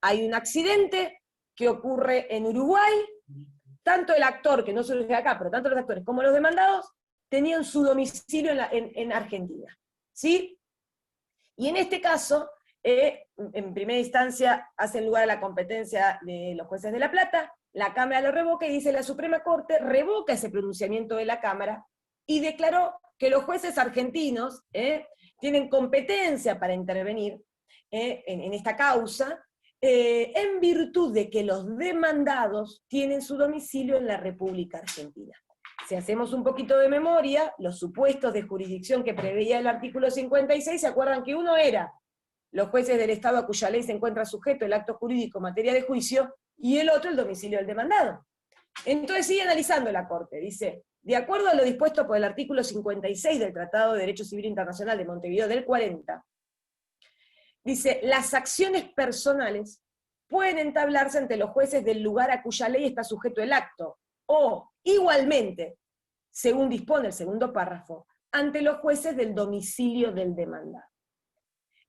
S1: Hay un accidente que ocurre en Uruguay, tanto el actor, que no surge acá, pero tanto los actores como los demandados, tenían su domicilio en Argentina, ¿sí? Y en este caso, en primera instancia, hacen lugar a la competencia de los jueces de La Plata, la Cámara lo revoca, y dice la Suprema Corte, revoca ese pronunciamiento de la Cámara, y declaró que los jueces argentinos tienen competencia para intervenir en esta causa, en virtud de que los demandados tienen su domicilio en la República Argentina. Si hacemos un poquito de memoria, los supuestos de jurisdicción que preveía el artículo 56, ¿se acuerdan que uno era los jueces del Estado a cuya ley se encuentra sujeto el acto jurídico en materia de juicio, y el otro el domicilio del demandado? Entonces sigue analizando la Corte, dice, de acuerdo a lo dispuesto por el artículo 56 del Tratado de Derecho Civil Internacional de Montevideo del 40, dice, las acciones personales pueden entablarse ante los jueces del lugar a cuya ley está sujeto el acto, o, igualmente, según dispone el segundo párrafo, ante los jueces del domicilio del demandado.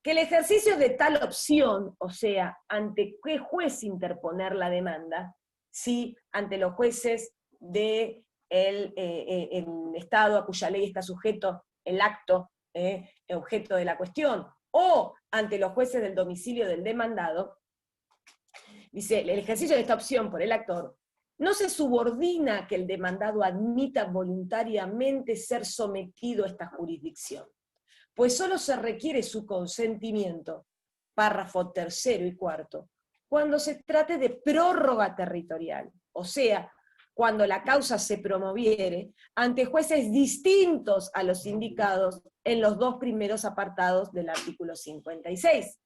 S1: Que el ejercicio de tal opción, o sea, ante qué juez interponer la demanda, si ante los jueces del el Estado a cuya ley está sujeto el acto objeto de la cuestión, o ante los jueces del domicilio del demandado, dice, el ejercicio de esta opción por el actor no se subordina a que el demandado admita voluntariamente ser sometido a esta jurisdicción, pues solo se requiere su consentimiento, párrafo 3º y 4º, cuando se trate de prórroga territorial, o sea, cuando la causa se promoviere ante jueces distintos a los indicados en los 2 primeros apartados del artículo 56.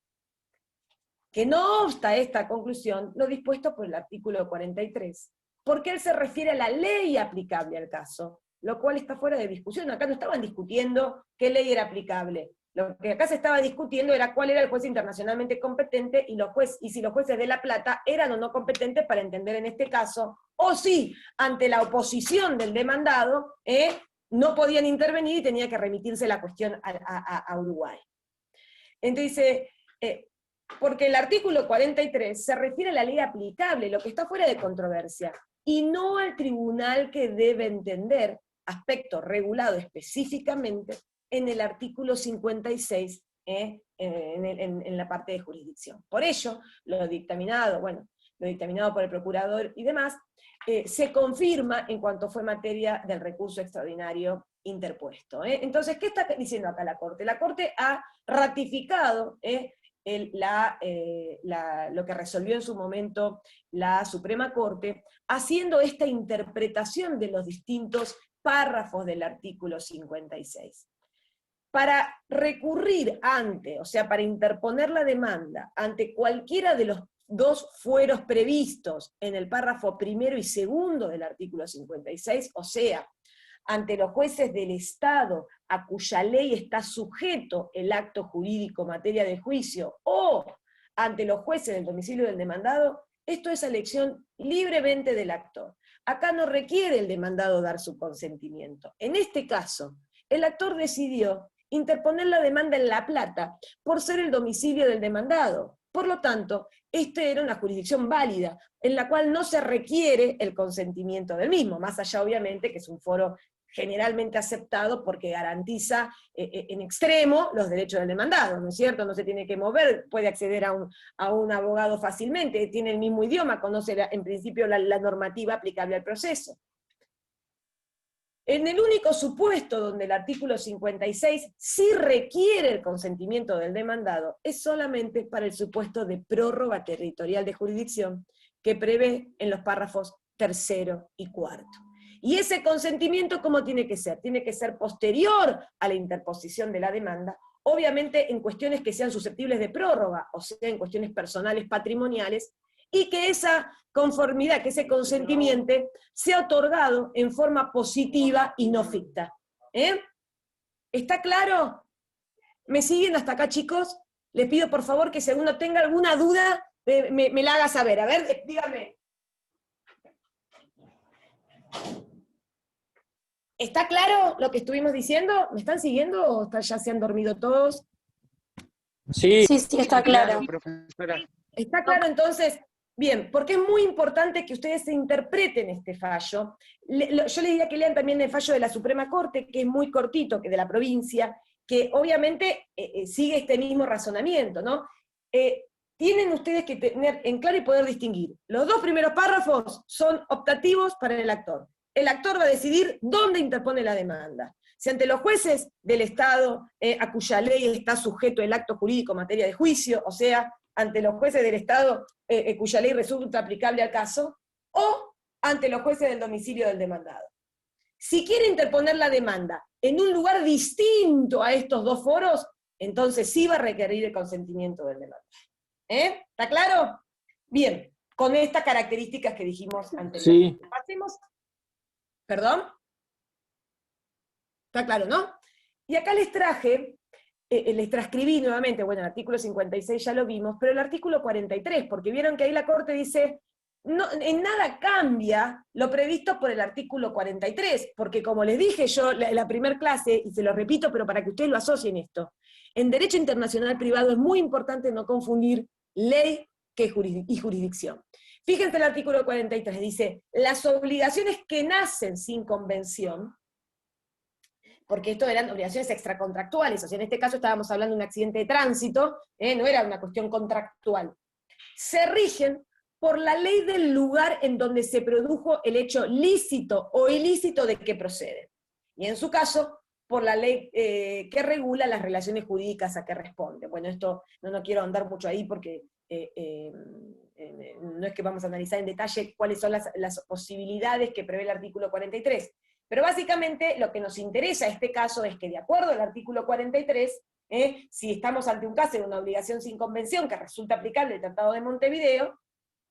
S1: Que no obsta esta conclusión lo dispuesto por el artículo 43, porque él se refiere a la ley aplicable al caso, lo cual está fuera de discusión. Acá no estaban discutiendo qué ley era aplicable. Lo que acá se estaba discutiendo era cuál era el juez internacionalmente competente y si los jueces de La Plata eran o no competentes para entender en este caso, o si ante la oposición del demandado no podían intervenir y tenía que remitirse la cuestión a Uruguay. Entonces, porque el artículo 43 se refiere a la ley aplicable, lo que está fuera de controversia, y no al tribunal que debe entender aspecto regulado específicamente en el artículo 56, en la parte de jurisdicción. Por ello, lo dictaminado por el procurador y demás, se confirma en cuanto fue materia del recurso extraordinario interpuesto. Entonces, ¿qué está diciendo acá la Corte? La Corte ha ratificado lo que resolvió en su momento la Suprema Corte, haciendo esta interpretación de los distintos párrafos del artículo 56. Para recurrir para interponer la demanda ante cualquiera de los 2 fueros previstos en el párrafo 1º y 2º del artículo 56, o sea, ante los jueces del Estado a cuya ley está sujeto el acto jurídico materia de juicio, o ante los jueces del domicilio del demandado, esto es elección libremente del actor. Acá no requiere el demandado dar su consentimiento. En este caso, el actor decidió interponer la demanda en La Plata por ser el domicilio del demandado. Por lo tanto, esta era una jurisdicción válida, en la cual no se requiere el consentimiento del mismo, más allá obviamente que es un foro generalmente aceptado porque garantiza en extremo los derechos del demandado, ¿no es cierto? No se tiene que mover, puede acceder a un abogado fácilmente, tiene el mismo idioma, conoce en principio la normativa aplicable al proceso. En el único supuesto donde el artículo 56 sí requiere el consentimiento del demandado, es solamente para el supuesto de prórroga territorial de jurisdicción que prevé en los párrafos 3º y 4º. Y ese consentimiento, ¿cómo tiene que ser? Tiene que ser posterior a la interposición de la demanda, obviamente en cuestiones que sean susceptibles de prórroga, o sea, en cuestiones personales, patrimoniales, y que esa conformidad, que ese consentimiento sea otorgado en forma positiva y no ficta. ¿Está claro? ¿Me siguen hasta acá, chicos? Les pido por favor que si alguno tenga alguna duda, me la haga saber. A ver, dígame. ¿Está claro lo que estuvimos diciendo? ¿Me están siguiendo o ya se han dormido todos?
S2: Sí,
S8: Sí, está claro.
S2: profesora.
S1: ¿Está claro entonces? Bien, porque es muy importante que ustedes se interpreten este fallo. Yo les diría que lean también el fallo de la Suprema Corte, que es muy cortito, que de la provincia, que obviamente sigue este mismo razonamiento, ¿no? Tienen ustedes que tener en claro y poder distinguir. Los 2 primeros párrafos son optativos para el actor. El actor va a decidir dónde interpone la demanda. Si ante los jueces del Estado, a cuya ley está sujeto el acto jurídico en materia de juicio, o sea, ante los jueces del Estado cuya ley resulta aplicable al caso, o ante los jueces del domicilio del demandado. Si quiere interponer la demanda en un lugar distinto a estos 2 foros, entonces sí va a requerir el consentimiento del demandado. ¿Está claro? Bien, con estas características que dijimos anteriormente.
S2: Sí.
S1: Pasemos. ¿Perdón? ¿Está claro, no? Y acá les transcribí nuevamente, bueno, el artículo 56 ya lo vimos, pero el artículo 43, porque vieron que ahí la Corte dice, no, en nada cambia lo previsto por el artículo 43, porque como les dije yo en la primera clase, y se lo repito, pero para que ustedes lo asocien esto, en derecho internacional privado es muy importante no confundir ley y jurisdicción. Fíjense el artículo 43, dice, las obligaciones que nacen sin convención porque esto eran obligaciones extracontractuales, o sea, en este caso estábamos hablando de un accidente de tránsito, no era una cuestión contractual. Se rigen por la ley del lugar en donde se produjo el hecho lícito o ilícito de que procede. Y en su caso, por la ley que regula las relaciones jurídicas a que responde. Bueno, esto no quiero andar mucho ahí porque no es que vamos a analizar en detalle cuáles son las posibilidades que prevé el artículo 43, pero básicamente lo que nos interesa en este caso es que de acuerdo al artículo 43, si estamos ante un caso de una obligación sin convención que resulta aplicable el Tratado de Montevideo,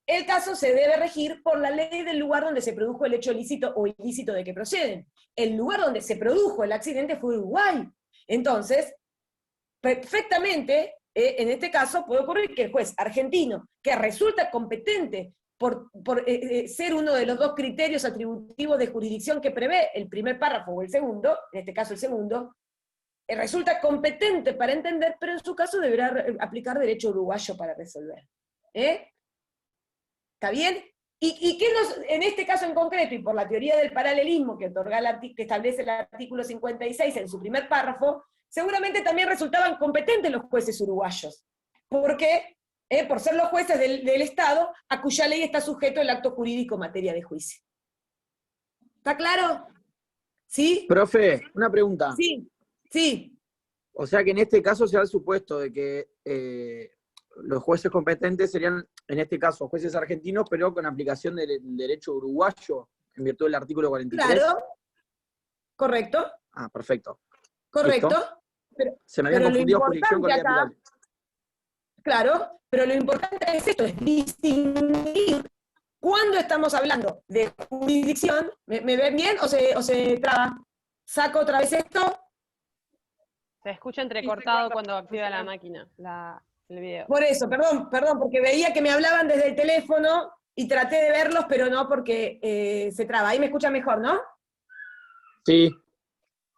S1: el caso se debe regir por la ley del lugar donde se produjo el hecho lícito o ilícito de que proceden. El lugar donde se produjo el accidente fue Uruguay. Entonces, perfectamente, en este caso puede ocurrir que el juez argentino, que resulta competente por ser uno de los dos criterios atributivos de jurisdicción que prevé el primer párrafo o el segundo, en este caso el segundo, resulta competente para entender, pero en su caso deberá aplicar derecho uruguayo para resolver. ¿Está bien? ¿Y qué en este caso en concreto, y por la teoría del paralelismo que establece el artículo 56 en su primer párrafo, seguramente también resultaban competentes los jueces uruguayos. ¿Por qué? Por ser los jueces del Estado a cuya ley está sujeto el acto jurídico en materia de juicio. ¿Está claro? ¿Sí?
S9: Profe, una pregunta.
S1: Sí, sí.
S9: O sea que en este caso se da el supuesto de que los jueces competentes serían, en este caso, jueces argentinos, pero con aplicación del derecho uruguayo, en virtud del artículo 43.
S1: Claro. Correcto.
S9: Ah, perfecto.
S1: Correcto.
S9: Se me había confundido jurisdicción con ley aplicable.
S1: Claro, pero lo importante es esto, es distinguir cuando estamos hablando de jurisdicción. ¿Me ven bien o se traba? ¿Saco otra vez esto?
S7: Se escucha entrecortado cuando activa la máquina, el video.
S1: Por eso, perdón, porque veía que me hablaban desde el teléfono y traté de verlos, pero no porque se traba. Ahí me escucha mejor, ¿no?
S9: Sí.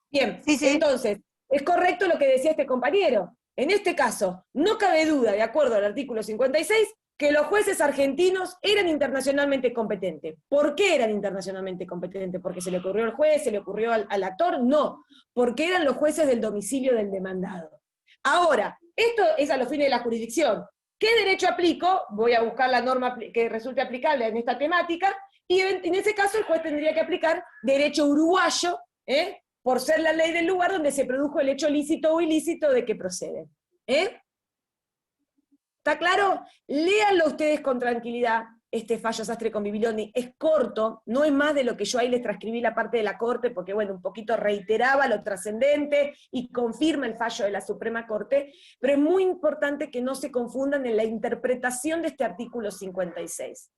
S1: Bien, entonces, es correcto lo que decía este compañero. En este caso, no cabe duda, de acuerdo al artículo 56, que los jueces argentinos eran internacionalmente competentes. ¿Por qué eran internacionalmente competentes? ¿Porque se le ocurrió al juez, se le ocurrió al actor? No, porque eran los jueces del domicilio del demandado. Ahora, esto es a los fines de la jurisdicción. ¿Qué derecho aplico? Voy a buscar la norma que resulte aplicable en esta temática, y en ese caso el juez tendría que aplicar derecho uruguayo, por ser la ley del lugar donde se produjo el hecho lícito o ilícito de que procede. ¿Está claro? Léanlo ustedes con tranquilidad, este fallo Sastre con Bibiloni. Es corto, no es más de lo que yo ahí les transcribí la parte de la Corte, porque bueno, un poquito reiteraba lo trascendente y confirma el fallo de la Suprema Corte, pero es muy importante que no se confundan en la interpretación de este artículo 56.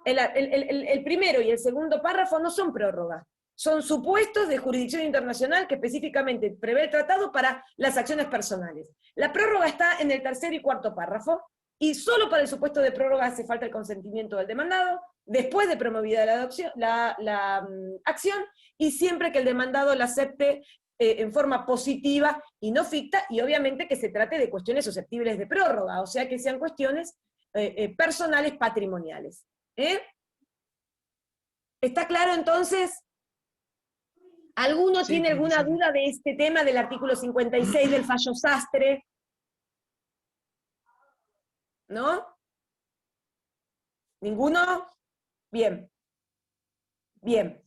S1: El primero y el segundo párrafo no son prórrogas, son supuestos de jurisdicción internacional que específicamente prevé el tratado para las acciones personales. La prórroga está en el tercer y cuarto párrafo, y solo para el supuesto de prórroga hace falta el consentimiento del demandado, después de promovida la acción, y siempre que el demandado la acepte en forma positiva y no ficta, y obviamente que se trate de cuestiones susceptibles de prórroga, o sea que sean cuestiones personales patrimoniales. ¿Está claro entonces? ¿Alguno tiene alguna duda de este tema del artículo 56 del fallo Sastre? ¿No? ¿Ninguno? Bien. Bien.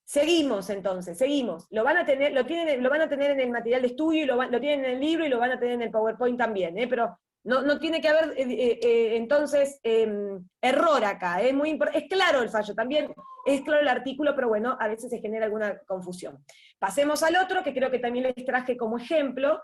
S1: Seguimos entonces, seguimos. Lo van a tener en el material de estudio, y lo tienen en el libro, y lo van a tener en el PowerPoint también, pero no tiene que haber entonces error acá. Es claro el fallo, también es claro el artículo, pero bueno, a veces se genera alguna confusión. Pasemos al otro, que creo que también les traje como ejemplo,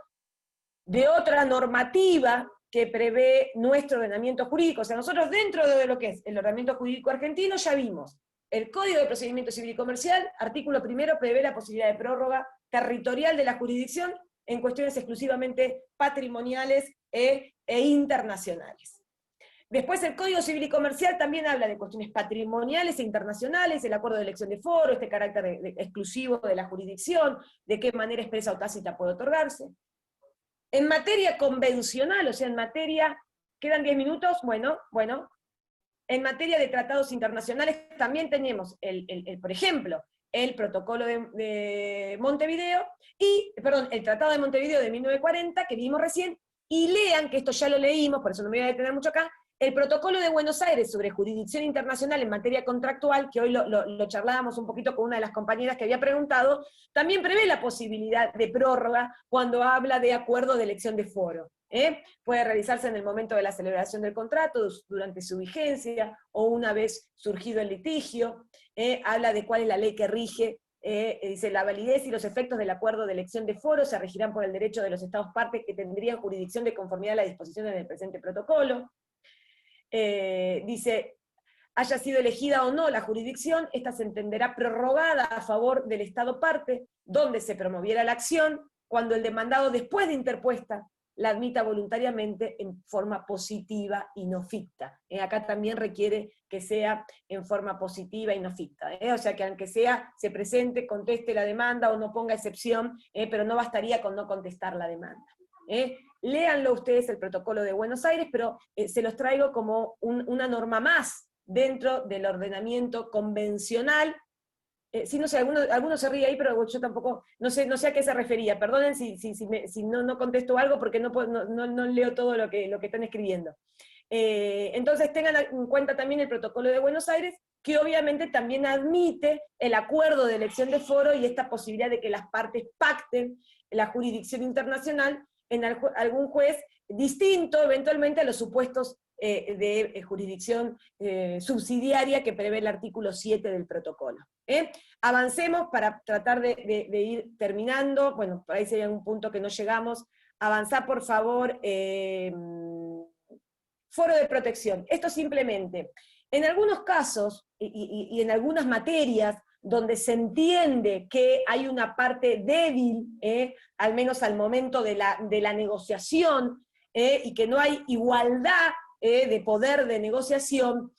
S1: de otra normativa que prevé nuestro ordenamiento jurídico. O sea, nosotros dentro de lo que es el ordenamiento jurídico argentino ya vimos el Código de Procedimiento Civil y Comercial, artículo primero, prevé la posibilidad de prórroga territorial de la jurisdicción en cuestiones exclusivamente patrimoniales e internacionales. Después el Código Civil y Comercial también habla de cuestiones patrimoniales e internacionales, el acuerdo de elección de foro, este carácter exclusivo de la jurisdicción, de qué manera expresa o tácita puede otorgarse. En materia convencional, o sea, en materia, ¿quedan 10 minutos? Bueno, en materia de tratados internacionales también tenemos, por ejemplo, el protocolo de Montevideo, el Tratado de Montevideo de 1940, que vimos recién, y lean, que esto ya lo leímos, por eso no me voy a detener mucho acá, el Protocolo de Buenos Aires sobre jurisdicción internacional en materia contractual, que hoy lo charlábamos un poquito con una de las compañeras que había preguntado, también prevé la posibilidad de prórroga cuando habla de acuerdo de elección de foro. Puede realizarse en el momento de la celebración del contrato, durante su vigencia, o una vez surgido el litigio. Habla de cuál es la ley que rige. Dice, la validez y los efectos del acuerdo de elección de foro se regirán por el derecho de los Estados partes que tendrían jurisdicción de conformidad a las disposiciones del presente protocolo. Dice, haya sido elegida o no la jurisdicción, esta se entenderá prorrogada a favor del Estado parte, donde se promoviera la acción, cuando el demandado, después de interpuesta, la admita voluntariamente en forma positiva y no ficta. Acá también requiere que sea en forma positiva y no ficta. O sea que aunque sea, se presente, conteste la demanda o no ponga excepción, pero no bastaría con no contestar la demanda. Léanlo ustedes el Protocolo de Buenos Aires, pero se los traigo como una norma más dentro del ordenamiento convencional. Sí, no sé, alguno se ríe ahí, pero yo tampoco, no sé a qué se refería. Perdonen si no contesto algo, porque no leo todo lo que están escribiendo. Entonces tengan en cuenta también el Protocolo de Buenos Aires, que obviamente también admite el acuerdo de elección de foro y esta posibilidad de que las partes pacten la jurisdicción internacional en algún juez distinto eventualmente a los supuestos de jurisdicción subsidiaria que prevé el artículo 7 del protocolo. Avancemos para tratar de ir terminando. Bueno, por ahí sería un punto que no llegamos. Avanzar, por favor. Foro de protección. Esto simplemente, en algunos casos y en algunas materias donde se entiende que hay una parte débil, al menos al momento de la negociación, y que no hay igualdad de poder de negociación,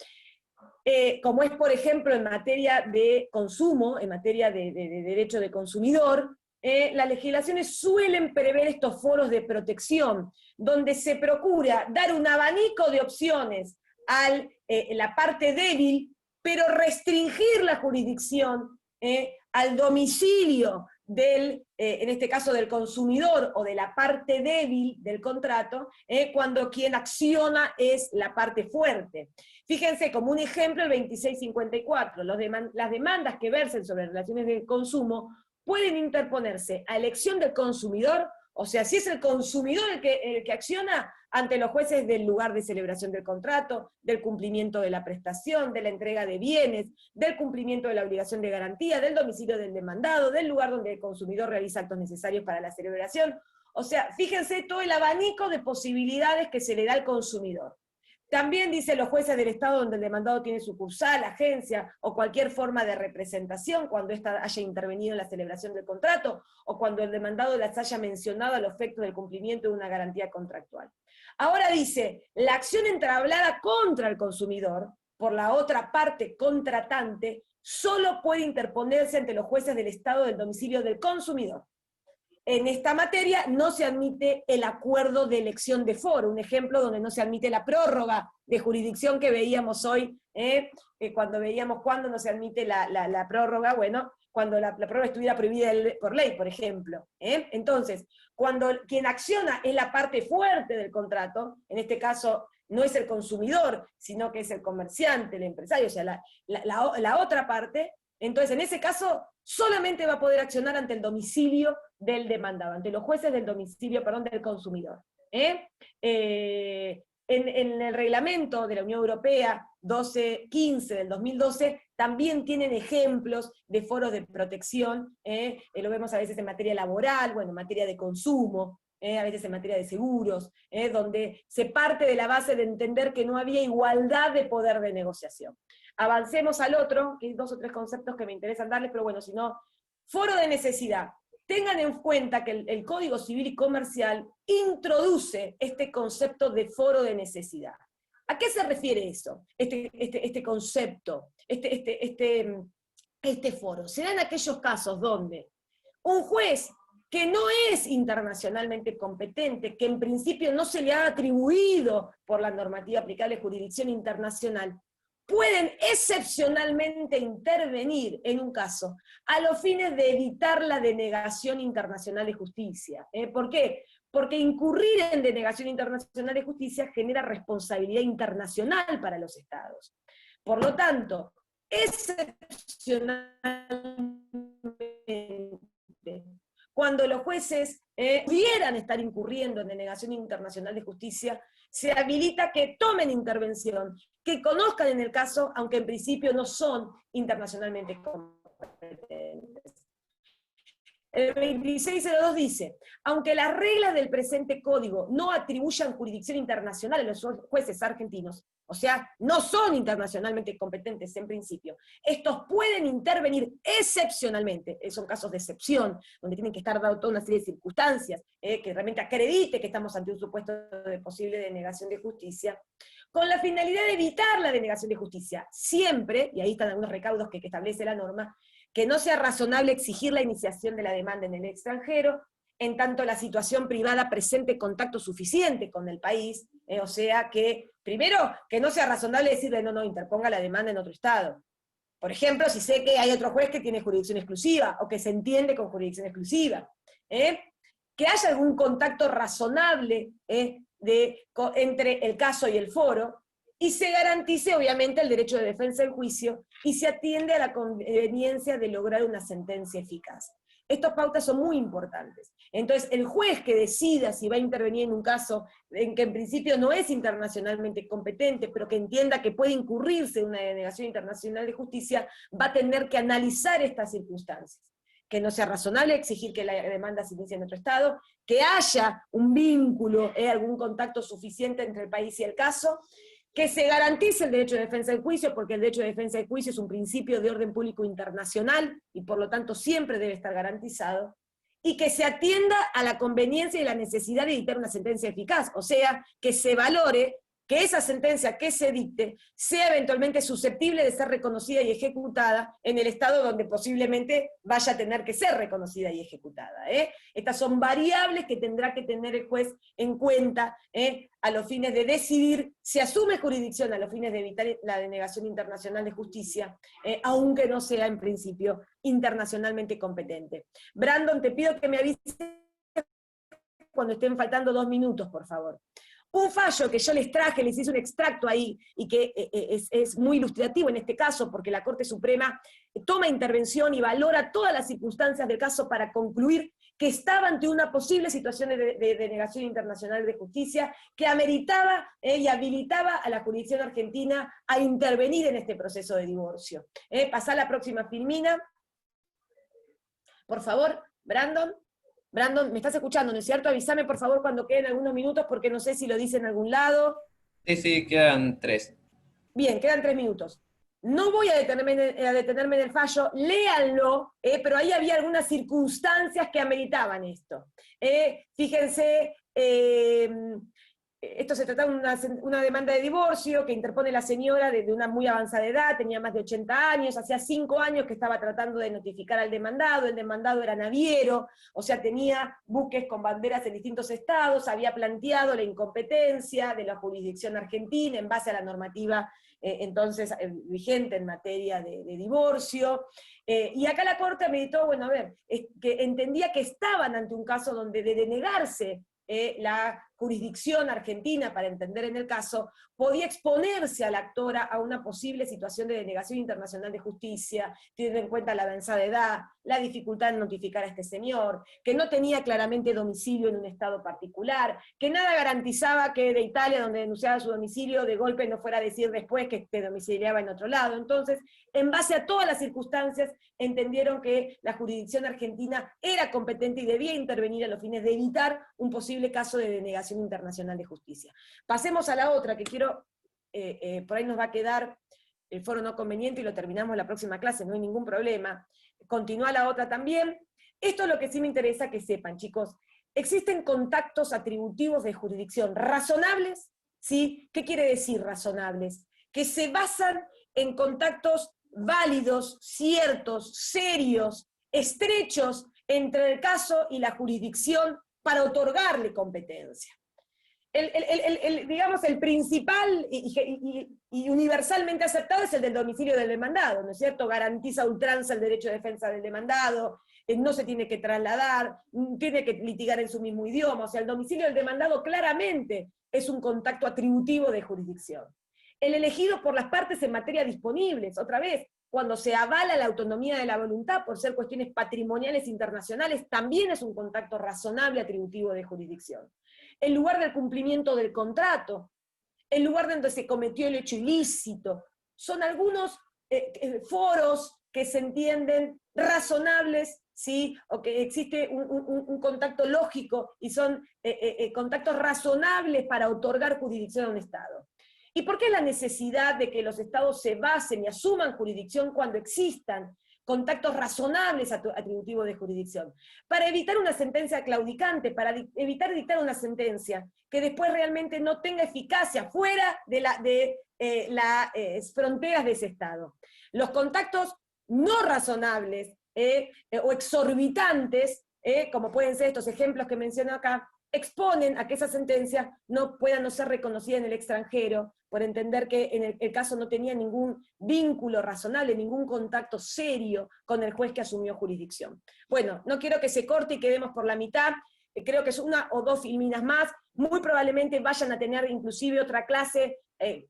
S1: como es, por ejemplo, en materia de consumo, en materia de derecho de consumidor, las legislaciones suelen prever estos foros de protección, donde se procura dar un abanico de opciones a la parte débil, pero restringir la jurisdicción al domicilio del, en este caso del consumidor o de la parte débil del contrato, cuando quien acciona es la parte fuerte. Fíjense, como un ejemplo, el 2654, las demandas que versen sobre relaciones de consumo pueden interponerse a elección del consumidor, o sea, si es el consumidor el que acciona ante los jueces del lugar de celebración del contrato, del cumplimiento de la prestación, de la entrega de bienes, del cumplimiento de la obligación de garantía, del domicilio del demandado, del lugar donde el consumidor realiza actos necesarios para la celebración. O sea, fíjense todo el abanico de posibilidades que se le da al consumidor. También dice los jueces del Estado donde el demandado tiene sucursal, agencia o cualquier forma de representación cuando ésta haya intervenido en la celebración del contrato o cuando el demandado las haya mencionado al efecto del cumplimiento de una garantía contractual. Ahora dice, la acción entablada contra el consumidor por la otra parte contratante solo puede interponerse ante los jueces del Estado del domicilio del consumidor. En esta materia no se admite el acuerdo de elección de foro, un ejemplo donde no se admite la prórroga de jurisdicción que veíamos hoy, cuando veíamos cuándo no se admite la prórroga, bueno, cuando la prórroga estuviera prohibida por ley, por ejemplo. Entonces, cuando quien acciona es la parte fuerte del contrato, en este caso no es el consumidor, sino que es el comerciante, el empresario, o sea, la otra parte, entonces en ese caso solamente va a poder accionar ante el domicilio del demandado, ante los jueces del domicilio, perdón, del consumidor. En el reglamento de la Unión Europea 1215 del 2012 también tienen ejemplos de foros de protección, lo vemos a veces en materia laboral, bueno, en materia de consumo, a veces en materia de seguros, donde se parte de la base de entender que no había igualdad de poder de negociación. Avancemos al otro, que hay 2 o 3 conceptos que me interesan darles, pero bueno, si no, foro de necesidad. Tengan en cuenta que el Código Civil y Comercial introduce este concepto de foro de necesidad. ¿A qué se refiere eso? Este concepto, este foro. Serán aquellos casos donde un juez que no es internacionalmente competente, que en principio no se le ha atribuido por la normativa aplicable jurisdicción internacional, pueden excepcionalmente intervenir en un caso a los fines de evitar la denegación internacional de justicia. ¿Por qué? Porque incurrir en denegación internacional de justicia genera responsabilidad internacional para los estados. Por lo tanto, excepcionalmente, cuando los jueces pudieran estar incurriendo en denegación internacional de justicia, se habilita que tomen intervención, que conozcan en el caso, aunque en principio no son internacionalmente competentes. El 2602 dice, aunque las reglas del presente código no atribuyan jurisdicción internacional a los jueces argentinos, o sea, no son internacionalmente competentes en principio, estos pueden intervenir excepcionalmente, son casos de excepción, donde tienen que estar dadas toda una serie de circunstancias, que realmente acredite que estamos ante un supuesto de posible denegación de justicia, con la finalidad de evitar la denegación de justicia, siempre, y ahí están algunos recaudos que establece la norma, que no sea razonable exigir la iniciación de la demanda en el extranjero, en tanto la situación privada presente contacto suficiente con el país, o sea que, primero, que no sea razonable decirle, no, interponga la demanda en otro estado. Por ejemplo, si sé que hay otro juez que tiene jurisdicción exclusiva, o que se entiende con jurisdicción exclusiva. Que haya algún contacto razonable entre el caso y el foro, y se garantice obviamente el derecho de defensa del juicio, y se atiende a la conveniencia de lograr una sentencia eficaz. Estas pautas son muy importantes. Entonces, el juez que decida si va a intervenir en un caso en que en principio no es internacionalmente competente, pero que entienda que puede incurrirse en una denegación internacional de justicia, va a tener que analizar estas circunstancias. Que no sea razonable exigir que la demanda se inicie en otro estado, que haya un vínculo, algún contacto suficiente entre el país y el caso, que se garantice el derecho de defensa del juicio, porque el derecho de defensa del juicio es un principio de orden público internacional, y por lo tanto siempre debe estar garantizado, y que se atienda a la conveniencia y la necesidad de dictar una sentencia eficaz, o sea, que se valore que esa sentencia que se dicte sea eventualmente susceptible de ser reconocida y ejecutada en el estado donde posiblemente vaya a tener que ser reconocida y ejecutada. Estas son variables que tendrá que tener el juez en cuenta a los fines de decidir si asume jurisdicción a los fines de evitar la denegación internacional de justicia, aunque no sea en principio internacionalmente competente. Brandon, te pido que me avises cuando estén faltando 2 minutos, por favor. Un fallo que yo les traje, les hice un extracto ahí, y que es muy ilustrativo en este caso, porque la Corte Suprema toma intervención y valora todas las circunstancias del caso para concluir que estaba ante una posible situación de denegación internacional de justicia que ameritaba y habilitaba a la jurisdicción argentina a intervenir en este proceso de divorcio. Pasá a la próxima filmina. Por favor, Brandon. Brandon, ¿me estás escuchando, no es cierto? Avísame por favor cuando queden algunos minutos, porque no sé si lo dice en algún lado.
S4: Sí, quedan 3.
S1: Bien, quedan 3 minutos. No voy a detenerme en el fallo, léanlo, pero ahí había algunas circunstancias que ameritaban esto. Fíjense, esto se trataba de una demanda de divorcio que interpone la señora de una muy avanzada edad, tenía más de 80 años, hacía 5 años que estaba tratando de notificar al demandado, el demandado era naviero, o sea, tenía buques con banderas en distintos estados, había planteado la incompetencia de la jurisdicción argentina en base a la normativa entonces vigente en materia de divorcio, y acá la Corte meditó, bueno, a ver, que entendía que estaban ante un caso donde de denegarse la jurisdicción argentina, para entender en el caso, podía exponerse a la actora a una posible situación de denegación internacional de justicia, teniendo en cuenta la avanzada edad, la dificultad en notificar a este señor, que no tenía claramente domicilio en un estado particular, que nada garantizaba que de Italia, donde denunciaba su domicilio, de golpe no fuera a decir después que te domiciliaba en otro lado. Entonces, en base a todas las circunstancias, entendieron que la jurisdicción argentina era competente y debía intervenir a los fines de evitar un posible caso de denegación internacional de justicia. Pasemos a la otra, que quiero, por ahí nos va a quedar el foro no conveniente y lo terminamos la próxima clase, no hay ningún problema. Continúa la otra también. Esto es lo que sí me interesa que sepan, chicos. Existen contactos atributivos de jurisdicción razonables, ¿sí? ¿Qué quiere decir razonables? Que se basan en contactos válidos, ciertos, serios, estrechos entre el caso y la jurisdicción para otorgarle competencia. digamos, el principal y universalmente aceptado es el del domicilio del demandado, ¿no es cierto? Garantiza a ultranza el derecho de defensa del demandado, no se tiene que trasladar, tiene que litigar en su mismo idioma, o sea, el domicilio del demandado claramente es un contacto atributivo de jurisdicción. El elegido por las partes en materia disponibles, otra vez, cuando se avala la autonomía de la voluntad por ser cuestiones patrimoniales internacionales, también es un contacto razonable atributivo de jurisdicción. El lugar del cumplimiento del contrato, el lugar donde se cometió el hecho ilícito, son algunos foros que se entienden razonables, ¿sí? O que existe un contacto lógico y son contactos razonables para otorgar jurisdicción a un Estado. ¿Y por qué la necesidad de que los Estados se basen y asuman jurisdicción cuando existan contactos razonables atributivos de jurisdicción? Para evitar una sentencia claudicante, para evitar dictar una sentencia que después realmente no tenga eficacia fuera de las fronteras de ese Estado. Los contactos no razonables o exorbitantes, como pueden ser estos ejemplos que menciono acá, exponen a que esa sentencia no pueda no ser reconocida en el extranjero, por entender que en el caso no tenía ningún vínculo razonable, ningún contacto serio con el juez que asumió jurisdicción. Bueno, no quiero que se corte y quedemos por la mitad, creo que es una o dos filminas más, muy probablemente vayan a tener inclusive otra clase,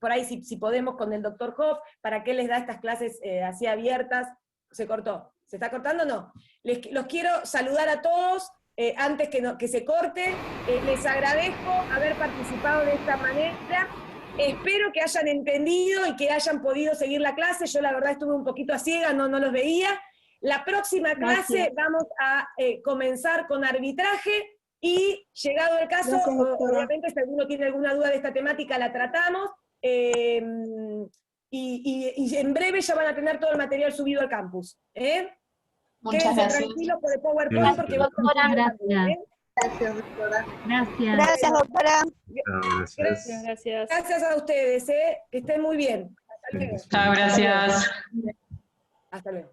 S1: por ahí si podemos con el doctor Hoff, para que él les da estas clases así abiertas. ¿Se cortó? ¿Se está cortando o no? Los quiero saludar a todos, antes que se corte, les agradezco haber participado de esta manera, espero que hayan entendido y que hayan podido seguir la clase, yo la verdad estuve un poquito a ciega, no los veía. La próxima clase vamos a comenzar con arbitraje, y llegado el caso, obviamente si alguno tiene alguna duda de esta temática la tratamos, y en breve ya van a tener todo el material subido al campus.
S11: Muchas
S1: Quédense
S11: gracias.
S1: tranquilos por el PowerPoint porque va a
S11: Gracias.
S12: Gracias, doctora.
S11: Gracias.
S8: Gracias, doctora.
S1: Gracias a ustedes, que estén muy bien. Hasta luego.
S11: Chao, gracias.
S1: Hasta luego.